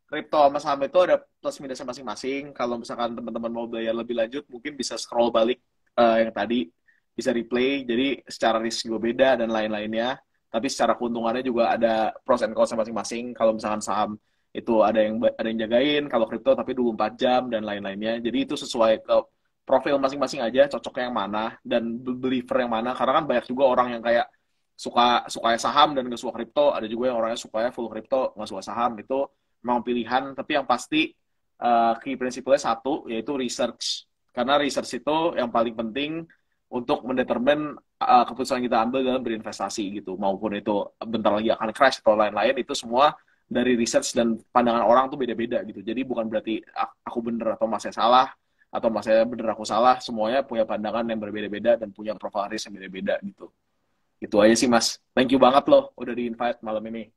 kripto sama saham itu ada plus minusnya masing-masing. Kalau misalkan teman-teman mau belajar lebih lanjut, mungkin bisa scroll balik yang tadi, bisa replay. Jadi secara risk juga beda dan lain-lainnya. Tapi secara keuntungannya juga ada pros and cons masing-masing. Kalau misalkan saham itu ada yang jagain, kalau kripto tapi 24 jam dan lain-lainnya. Jadi itu sesuai ke profil masing-masing aja, cocoknya yang mana dan believer yang mana. Karena kan banyak juga orang yang kayak suka saham dan nggak suka kripto, ada juga yang orangnya suka full kripto, nggak suka saham. Itu memang pilihan, tapi yang pasti key principle-nya satu, yaitu research. Karena research itu yang paling penting untuk mendetermine keputusan kita ambil dalam berinvestasi gitu. Maupun itu bentar lagi akan crash atau lain-lain, itu semua dari research dan pandangan orang tuh beda-beda gitu. Jadi bukan berarti aku bener atau masnya salah, atau masnya bener aku salah. Semuanya punya pandangan yang berbeda-beda dan punya profil risk yang beda-beda gitu. Itu aja sih Mas. Thank you banget loh udah di-invite malam ini.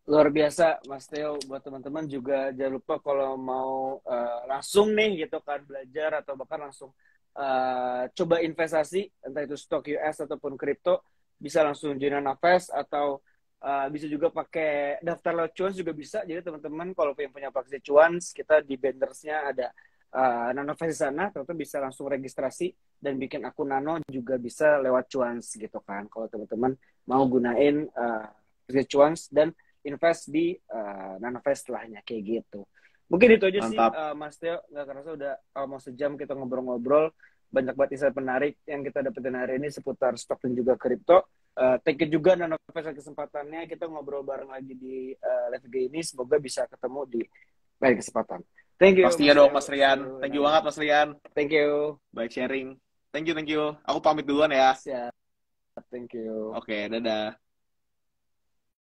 Luar biasa, Mas Theo. Buat teman-teman juga jangan lupa kalau mau langsung nih gitu kan belajar atau bahkan langsung coba investasi, entah itu stok US ataupun kripto, bisa langsung join Nanofest atau bisa juga pakai daftar lewat Cuans juga bisa. Jadi teman-teman kalau yang punya aplikasi Cuans, kita di bannersnya ada Nanofest di sana, teman-teman bisa langsung registrasi dan bikin akun Nano juga bisa lewat Cuans gitu kan. Kalau teman-teman mau gunain aplikasi Cuans dan invest di Nanofest setelahnya kayak gitu. Mungkin itu aja sih Mantap. Mas Theo, nggak kerasa udah mau sejam kita ngobrol-ngobrol, banyak banget insight menarik yang kita dapetin hari ini seputar stok dan juga kripto. Thank you juga Nanofest kesempatannya, kita ngobrol bareng lagi di live IG ini, semoga bisa ketemu di lain kesempatan. Thank you Pastinya Mas dong Theo. Mas Rian. Thank you banget Mas Rian. Thank you. Baik sharing. Thank you. Aku pamit duluan ya. Siap. Thank you. Oke, dadah.